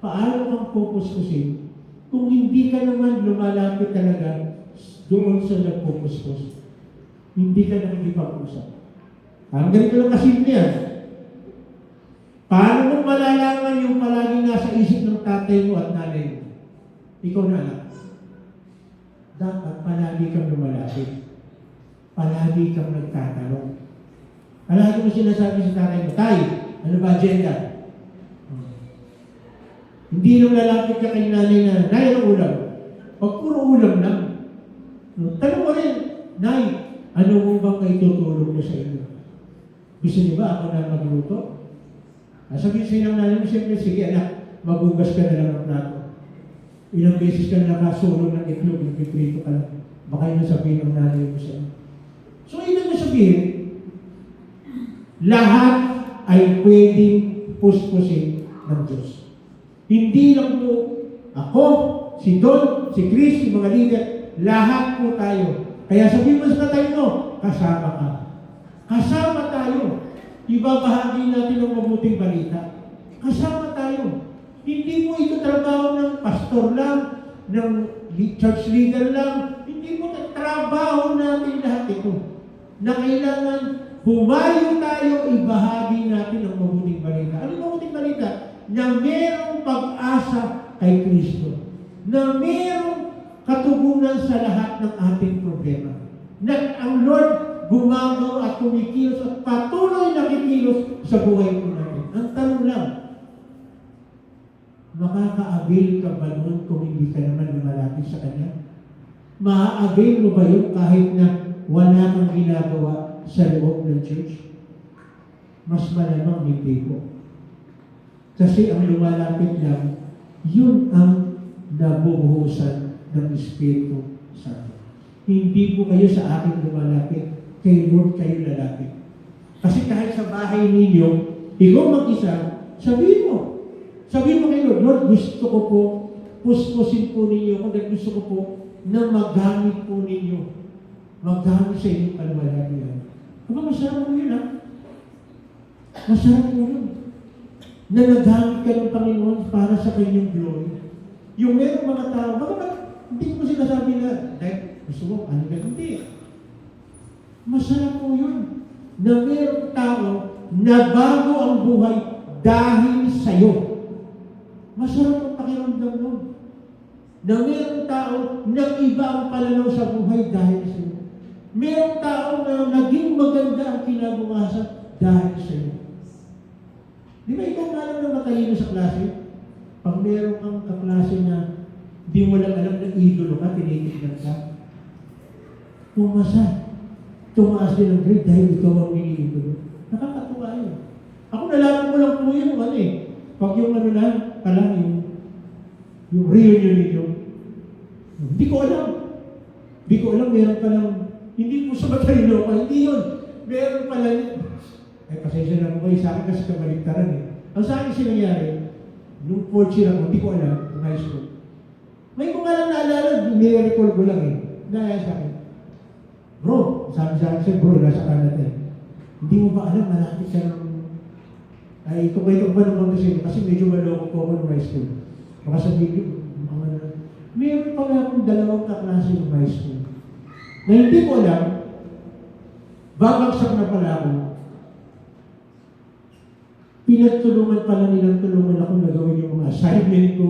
paano kang pupuspusin kung hindi ka naman lumalapit talaga doon sa nagpupuspos? Hindi ka nakikipag-usap. Ang ganito lang kasimple yan. Paano mo malalaman yung palaging nasa isip ng tatay mo at nanay mo? Ikaw na anak. Dapat palagi kang lumalapit. Palagi kang nagtatanong. Palagi mo sinasabi sa tatay mo, Tay, ano ba agenda? Hindi nung lalapit ka kay nanay na, Nay, ano ulam? Pag puro ulam lang. Tanong mo rin, Nay, ano mo bang kaitutulog mo sa inyo? Gusto niyo ba ako na magluto? Sabihin sa'yo ng nanay mo, siyempre, sige anak, magugas ka na lang ng plato. Ilang beses ka nakasulong ng itlog, nagpiprito ka lang. Baka yun sabihin ng nanay mo sa'yo. So, ibig mo sabihin, lahat ay pwedeng puspusin ng Diyos. Hindi lang po ako, si Don, si Chris, si mga leader, lahat po tayo. Kaya sabihin mo sa tatay mo, kasama ka. Kasama tayo. Ibabahagi natin ang mabuting balita. Kasama tayo. Hindi mo ito trabaho ng pastor lang, ng church leader lang. Hindi mo trabaho natin lahat ito. Na kailangan humayo tayo, ibahagi natin ang mabuting balita. Ano yung mabuting balita? Na merong pag-asa kay Kristo. Na merong katugunan sa lahat ng ating problema. Na ang Lord gumagawa at kumikilos at patuloy na kikilos sa buhay ko natin. Ang tanong lang, makaka-avail ka ba nun kung hindi ka naman lumalapit sa Kanya? Ma-avail mo ba yun kahit na wala kang ginagawa sa loob ng church? Mas malamang hindi po. Kasi ang lumalapit lang, yun ang nabubuhusan ng Espiritu Santo. Hindi po kayo sa akin lumalapit, kay Lord kayo lalapit. Kasi kahit sa bahay ninyo, ikaw mag-isa, sabihin mo kay Lord, Lord, gusto ko po, puspusin po ninyo, kung gusto ko po, na magamit po ninyo. Magamit sa inyong kalwalatian. Aba, masarap mo yun, ha? Masarap mo yun. Na nagamit ka ng Panginoon para sa kanyang glory. Yung merong mga tao, baka hindi ko sinasabi na, dahil gusto mo, ano ka, hindi. Masarap po yun. Na merong tao na bago ang buhay dahil sa'yo. Masarap ang pakiramdam nun. Na merong tao na iba ang pananaw sa buhay dahil sa'yo. Merong tao na naging maganda ang kinabukasan dahil sa iyo. Di ba ikaw nga lang na matalino sa klase? Pag meron kang kaklase na di mo lang alam na idolo ka, tinitignan ka, pumasa. Tumaas din ang grade dahil ikaw ang iniidolo. Nakakatuwa yun. Ako nalaman ko lang po yun, pag yung yung reunion ninyo, hindi ko alam. Hindi ko alam, meron pa lang, hindi po sa matalino ka, hindi yun. Meron pa lang, pasensya na po kayo, sa akin kasi kabaligtaran Ang sa akin sinangyari, nung fourth year ako, hindi ko alam, ng high school. May mga lang naalala, nire-recall ko lang Naalala sa akin. Bro, sabi sa akin, bro, nasa Canada Hindi mo ba alam, malapit ka ng... Ay, ito ba naman kasi medyo maloko po ako ng high school. Baka sabihin nyo, meron pa nga akong dalawang kaklase ng high school. Na hindi ko alam, babagsak na pala ako. Pinagtulungan pala nilang tulungan ako na gawin yung mga assignment ko,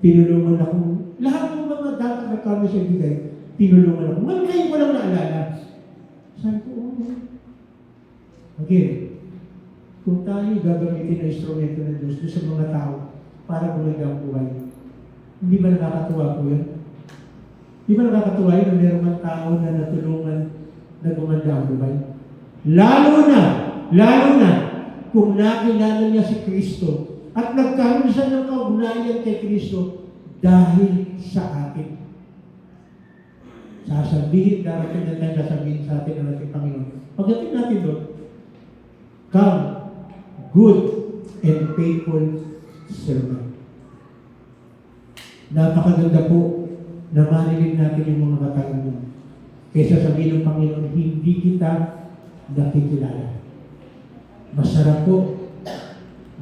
tinulungan ako, lahat ng mga dapat na kami sa ibigay, tinulungan ako. Ngayon ko lang naalala. Sabi ko, again, kung tayo gagamitin na instrumento ng Diyos doon sa mga tao para gumanda ang buhay, hindi ba nakakatuwa po yan? Hindi ba nakakatuwa yun na meron mga tao na natulungan na gumanda ang buhay? Lalo na, kung nakilala niya si Kristo at nagkaroon siya ng kaugnayan kay Kristo dahil sa atin. Darating na tayo sasabihin sa atin ng ating Panginoon. Pagdating natin doon, come, good and faithful servant. Napakaganda po na manilin natin yung mga katanungan. Kaysa sabihin ng Panginoon, hindi kita nakikilala. Masarap po,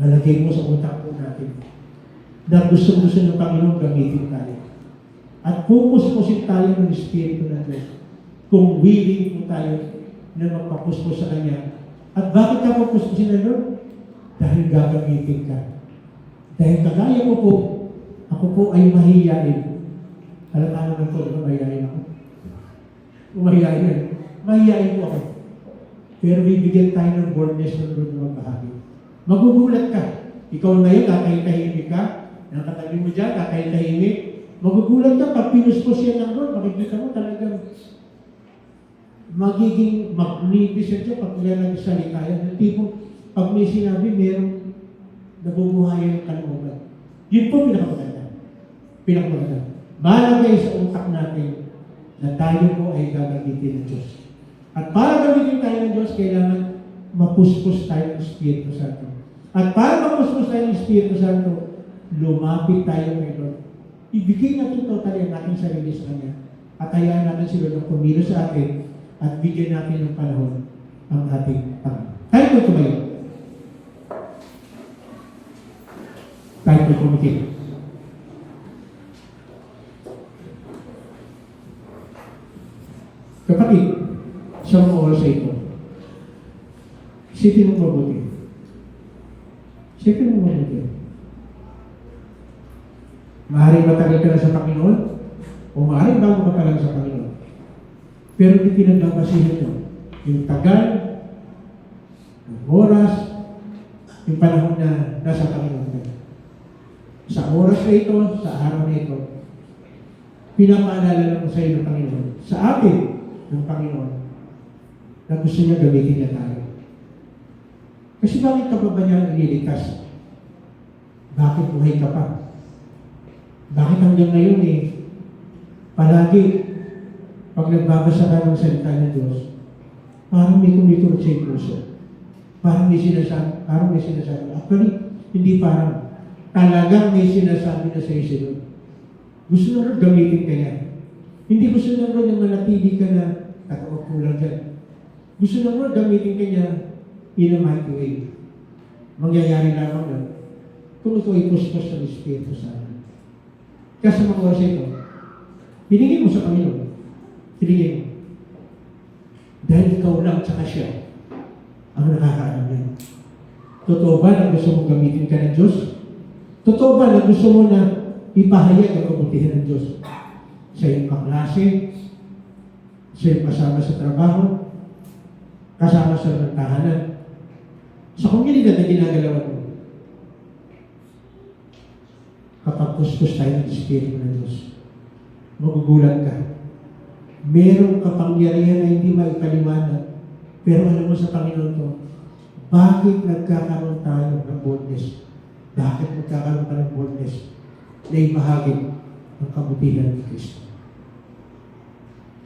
malagay mo sa utak po natin na gusto-gusto ng Panginoon gamitin tayo. At pupuspos tayo ng Espiritu ng Diyos kung willing po tayo na magpapuspos sa Kanya. At bakit ka pupusposin na Lord? Dahil gagamitin ka. Dahil kagaya ko po, ako po ay mahihiyain. Alam ka naman po, diba mahihiyain ako? Mahihiyain po ako. Pero bibigyan tayo ng boldness ng Lord na magbahagi. Magugulat ka. Ikaw ngayon, kakahitahimik ka. Nakatabi mo dyan, kakahitahimik. Magugulat ka pag pinuspos yan ng Lord. Makikita mo talagang magiging magnificent siya pag yan nagsalita yan. Yung tipong pag may sinabi, merong nabubuhayan ng kalooban. Yun po pinakamaganda. Malagay sa utak natin na tayo po ay gagamitin ng Diyos. At para gamitin tayo ng Diyos, kailangan mapuspos tayo ng Espiritu Santo. At para mapuspos tayo ng Espiritu Santo, lumapit tayo kay Lord. Ibigay natin totally ang ating sarili sa Kanya. At hayaan natin si Lord na pumilo sa atin at bigyan natin ng panahon ang ating Panginoon. Tayo po tumayo. Tayo po kumikit. Kapatid, sa mga oras sa ito, isipin mo mabuti. Isipin mo mabuti. Maaaring matagal ka na sa Panginoon o maaaring bago ka pa lang sa Panginoon. Pero di pinagbabasihan mo yung tagal, yung oras, yung panahon na nasa Panginoon ka. Sa oras na ito, sa araw na ito, pinapaalala lang sa iyo ng Panginoon, sa atin ng Panginoon, na gusto niya gamitin niya tayo. Kasi bakit ka ba niya nililigtas? Bakit buhay ka pa? Bakit hanggang ngayon palagi, pag nagbabasa ka ng salita ng Diyos, parang may kumikurot sa puso. Parang may sinasabi. Actually, hindi parang. Talagang may sinasabi na sa iyo. Gusto na rin gamitin ka niya. Hindi gusto na rin na manatili ka na katawag kulang dyan. Gusto na rin gamitin ka niya in a mighty way. Mangyayari lamang na kung ito ay puspos ng Espiritu Santo. Kaya sa mga oras ito, hiningin mo sa Panginoon. Hiningin mo. Dahil ikaw lang tsaka siya ang nakakaalam niya. Totoo ba na gusto mong gamitin ka ng Diyos? Totoo ba na gusto mo na ipahayag ang kabutihan ng Diyos sa iyong kaklase, sa iyong kasama sa trabaho, kasama sa tahanan, Sa komunidad na ginagalawan mo, kapag kuskus tayo ng Espiritu ng Diyos, magugulat ka. Merong kapangyarihan na hindi maipaliwanag, pero alam mo sa Panginoon to, bakit nagkakaroon tayo ng boldness? Bakit nagkakaroon ka ng boldness na ibahagi ang kabutihan ni Kristo?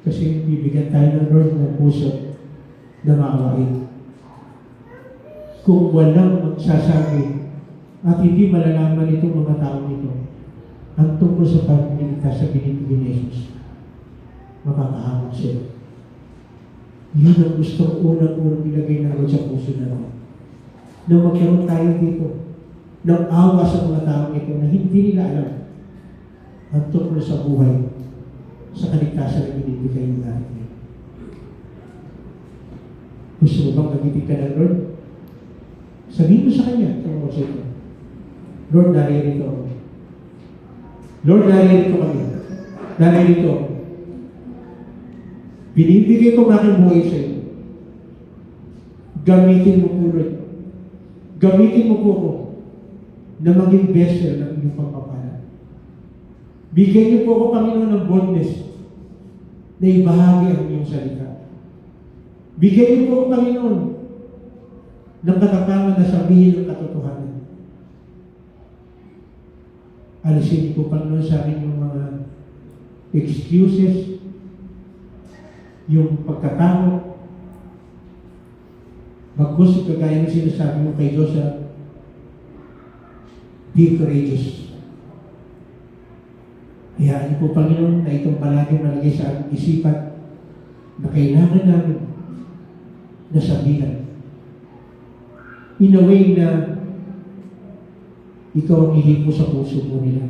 Kasi bibigyan tayo ng Lord ng puso na maawain. Kung walang magsasabi at hindi malalaman itong mga tao nito ang tungkol sa pagniligtas sa binibigyan ni Jesus, makakahamon sila. Yun ang gusto unang-unang ilagay na sa puso natin. Na magkaroon tayo dito ng awa sa mga tao ito na hindi nila alam ang tungkol sa buhay sa kaligtasan na binibigay ng natin. Gusto mo bang gamitin ka ng Lord? Sabihin mo sa Kanya, tungkol sa ito. Lord, naririto ako. Lord, naririto kami. Naririto ako. Binibigay ko ang aking buhay sa iyo. Gamitin mo po, Lord. Gamitin mo po ako na maging vessel ng inyong pagpapala. Bigyan niyo po ako, Panginoon, ng boldness na ibahagi ang inyong salita. Bigyan niyo po ako, Panginoon, ng katapangan na sabihin ng katotohanan. Alisin niyo po, Panginoon, sa akin yung mga excuses, yung pagkatakot. Bagkus, kagaya ng sinasabi mo kay Joshua, be courageous. Hayaan niyo po, Panginoon, na itong palagi malagay sa ating isipan na kailangan namin na sabihan. In a way na ikaw ang ihipo sa puso mo nila.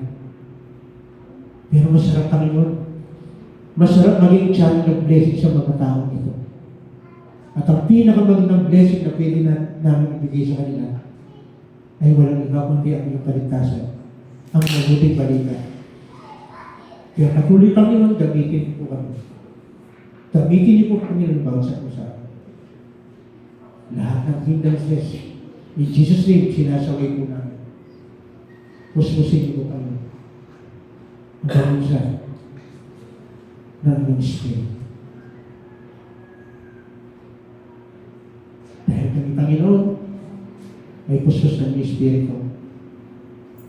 Pero masarap, Panginoon. Masarap maging channel of blessing sa mga tao ito. At ang pinakamagandang blessing na pwede namin ibigay sa kanila ay walang iba kundi ang iyong kaligtasan, ang mabuting balita. Kaya patuloy, Panginoon, gamitin po kami. Gamitin niyo po, Panginoon, bawat sa usapan. Lahat ng hindrances, in Jesus' name, sinasaway po namin. Puspusin niyo po, Panginoon. Ang kamusa ng ministry. Dahil kami, Panginoon, ay pusos ng Espiritu.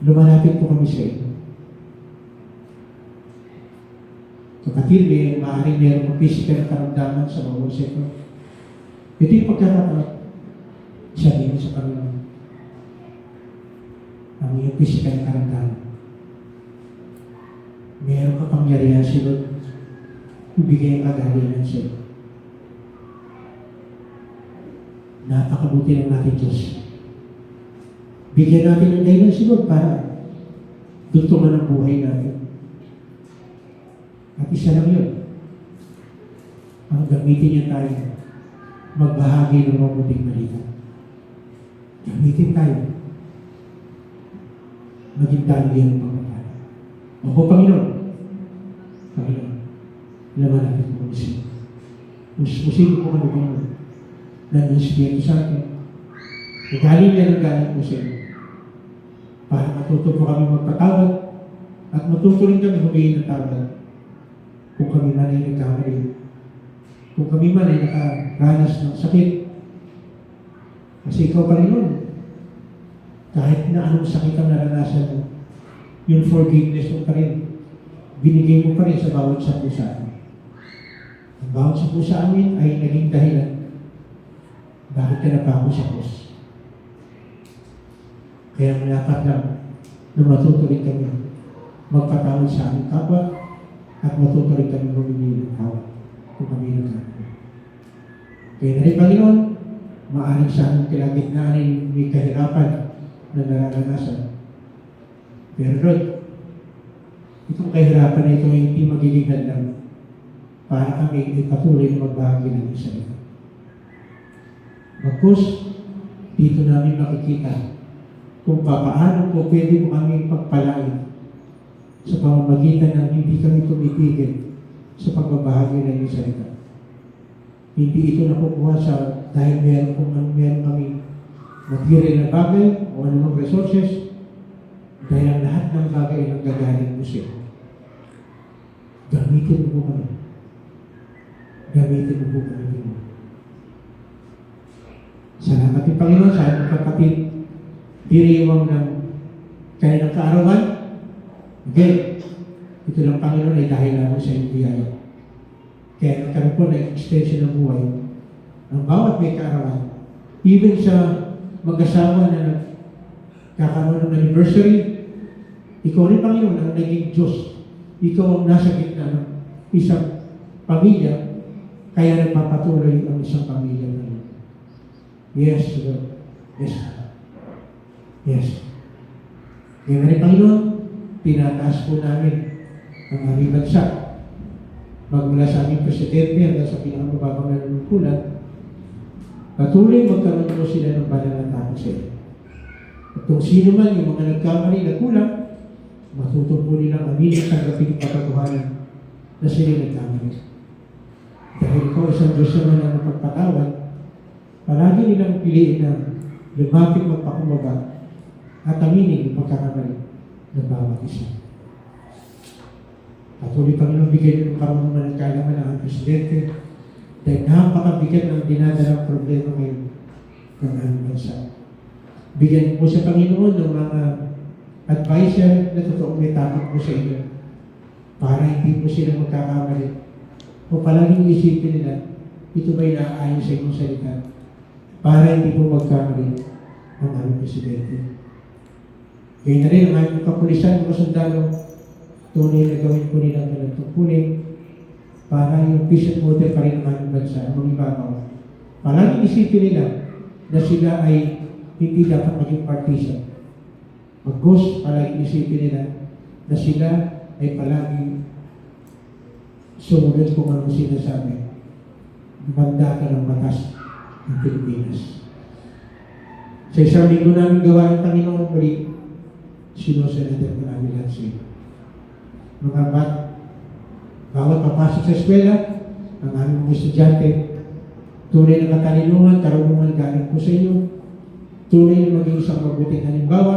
Lumalapit po kami sa iyo. Kapatid, maaaring mayroong physical na karamdaman sa bawat sektor. Ito yung pagkakataon. Sabihin sa Panginoon, ang iyong physical na karamdaman. Mayroong kapangyarihan si Lord. Ibigay ang kagalingan sa iyo. Napakabuti ng natin Diyos. Bigyan natin ng dahilan si Lord para tuntungan ang buhay natin. At isa lang yun. Ang gamitin niya tayo, magbahagi ng mabuting balita. Gamitin tayo. Maging tayo yung pagpapala. Opo, Panginoon. Panginoon, laman natin po kami siya. Musin po kami, Panginoon, na ng sa akin. Galing niya ng galing po sa iyo. Para matuto po kami magpatawad at matuto rin kami humihin ng tawad. Kung kami man ay nagkamali, kung kami man ay nakaranas ng sakit. Kasi ikaw, Panginoon, kahit na anong sakit ang naranasan mo, yung forgiveness mo pa rin, binigay mo pa rin sa bawat sa pusa amin. Ang bawat sa pusa amin ay naging dahilan bakit ka napako sa krus. Kaya dapat lang na matuto rin kami magpatawad sa aming kapwa at matuto rin kami humingi ng tawad kung kami nagkamali. Kaya na rin, Panginoon, maaaring sa aming kalagitnaan ay may kahirapan na nararanasan. Pero Lord, itong kahirapan na ito ay hindi magiging hadlang para kami ay patuloy na magbahagi ng isa ito. Bagkus, dito namin makikita kung paano po pwede mo kami pagpalain sa pamamagitan ng hindi kami tumitigil sa pagbabahagi ng iyong salita. Hindi ito nakukuha sa dahil meron kami material na bagay o anumang resources, dahil ang lahat ng bagay ay nanggagaling mo siya. Gamitin mo kami. Gamitin mo kami. Salamat din Panginoon sa ating kapatid. Diriwang ng kaya ng kaarawan. Again, ito lang Panginoon ay dahil lamang sa iyong biyaya. Kaya nagkaroon po ng extension ng buhay. Ang bawat may kaarawan, even sa mag-asawa na kakaroon ng anniversary, ikaw rin Panginoon ang naging Diyos. Ikaw ang nasa gitna ng isang pamilya, kaya nagpapatuloy ang isang pamilya na rin. Yes, Lord. Yes. Yes. Kaya rin Panginoon, tinataas po namin ang aming bansa. Magmula sa aming presidente hanggang sa pinakamababang nanunungkulan, patuloy magkaroon mo sila ng banal na takot sa iyo. At kung sino man yung mga nagkamali na kulang, matuto po nilang aminin sa tanggapin ng katotohanan na sila nagkamali. Dahil ikaw isang Diyos naman ang magpagpatawad, palagi nilang piliin na lumapit magpakumbaba at aminin yung pagkakamali ng bawat isa. Patuloy Panginoon, bigyan ng karunungan ng kailangan ng presidente dahil napakabigat ng dinadalang problema ngayon ng aming bansa. Bigyan po sa Panginoon ng mga advisor na totoong may takot po sa inyo para hindi po sila magkakamali o palaging isipin nila ito ba'y naaayon sa inyong salita para hindi po magkamali ang aming presidente. Kaya na rin ang aming kapulisan, mga sundalo, tunay na gawin po nila ang tungkulin para yung peace and order pa rin ang aming bansa, ang mga ibabaw. Palaging isipin nila na sila ay hindi dapat maging partisan. Mag-ghost, palaging isipin nila na sila ay palaging sumunod kung ano sinasabi. Banda ka ng batas ng Pilipinas. Sa isang linggo namin gawa ng Panginoon, muli, sinusunod ko namin lahat siya. Mga bawat papasok sa eskwela, ang aming mga estudyante, tunay na katalinuhan, karunungan galing po sa inyo, tunay na maging isang mabuting halimbawa,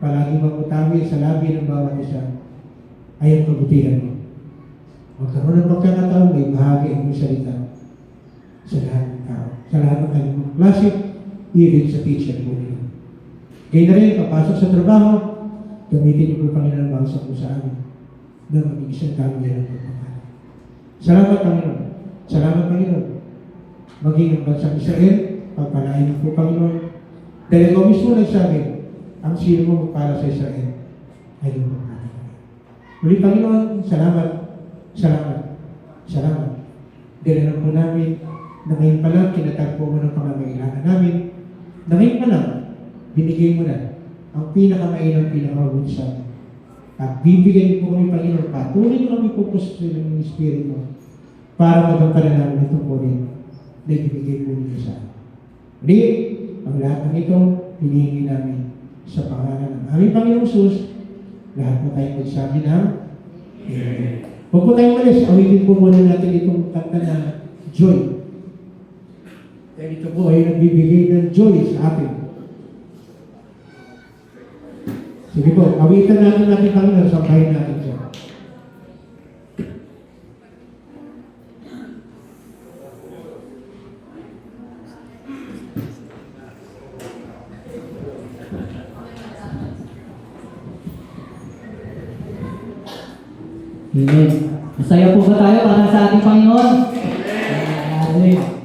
palagi magmutawi sa labi ng bawat isa, ay ang kabutihan mo. Magkaroon ng pagkakataon, may bahagi ang iyong salita sa lahat ng tao, sa lahat ng kanyang klase, even sa teacher po nila. Kaya na rin, papasok sa trabaho, gamitin niyo po Panginoon ang bangsa po sa amin na maging isang kamiyan ng pagpapala. Salamat Panginoon. Salamat Panginoon. Maging ang bansang Israel, pagpalain niyo po Panginoon. Dahil ikaw mismo nagsabi, ang sino mo magpala sa Israel ay yung magpala. Muli Panginoon, salamat. Salamat. Salamat. Dahil alam po namin na ngayon pa lang kinatagpo mo ng pangangailangan namin, na ngayon pa lang binigay mo na ang pinakamainang pinakamabuti sa amin. At bibigyan po kami, Panginoon, patuloy nyo kami pupusin ng Espiritu mo para magampanan namin itong rin na ibigay po niyo sa amin. Hindi, ang lahat ng ito, hinihingi namin sa pangalan ng aming Panginoong Jesus, lahat po tayong magsabi ng Amen. Huwag po tayong malis, awitin po muna natin itong kanta na joy. Dahil ito po ay nagbibigay ng joy sa atin. Sige po, awitan natin Panginoon, sabahin natin siya. Amen. Masaya po ba tayo para sa ating Panginoon? Amen.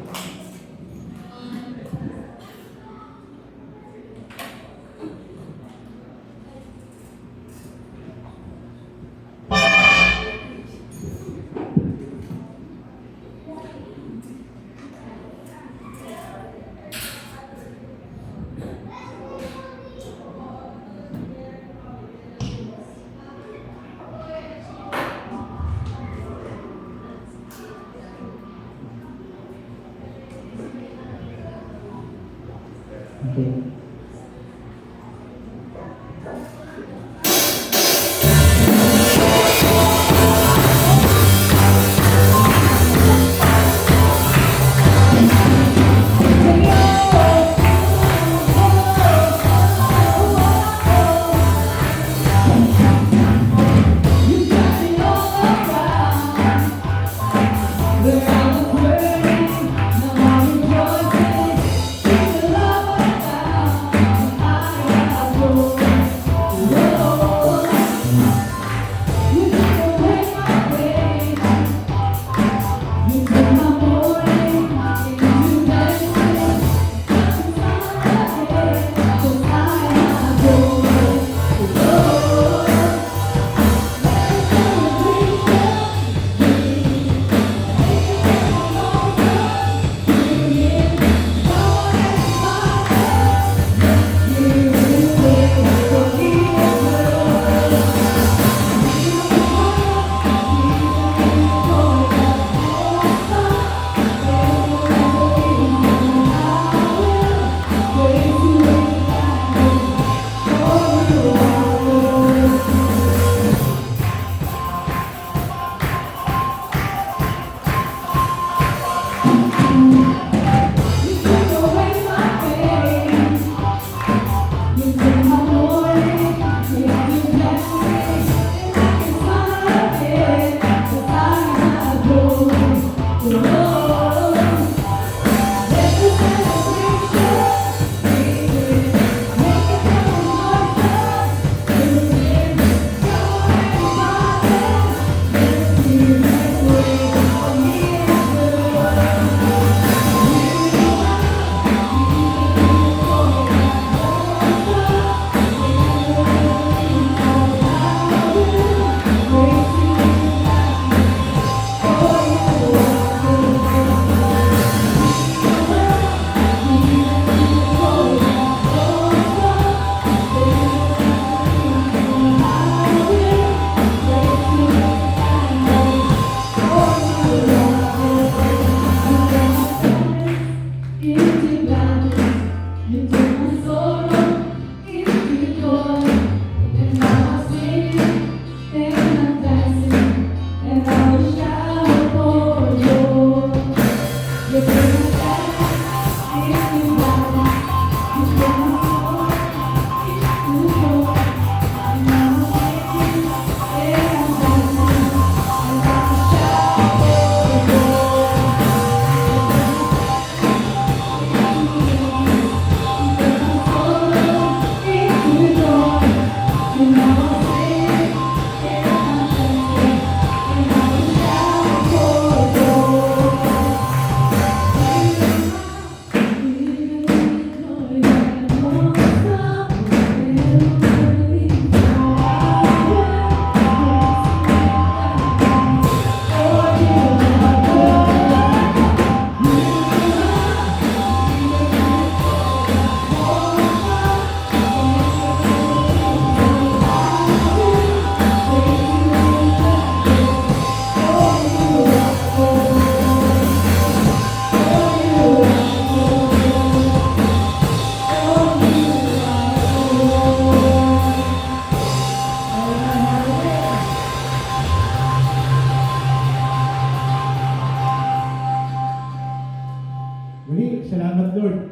Muli, salamat Lord.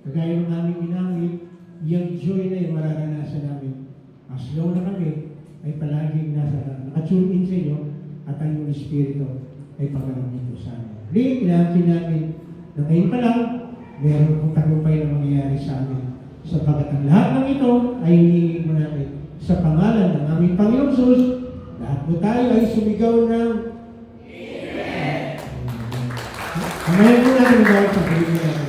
Kagaya ng aming ginamit, yung joy na yung mararanasan namin. As long na kami ay palaging naka-tune in sa inyo at ang Holy Espiritu ay pagkakamit ko sa amin. Muli, pinansin namin na ngayon pa lang, meron pong tagumpay na mangyayari sa amin. Sapagkat ang lahat ng ito ay hinihingi mo namin sa pangalan ng aming Panginoong Sus. Lahat mo tayo ay sumigaw ng Amen po natin ang gawin sa Pilipinas.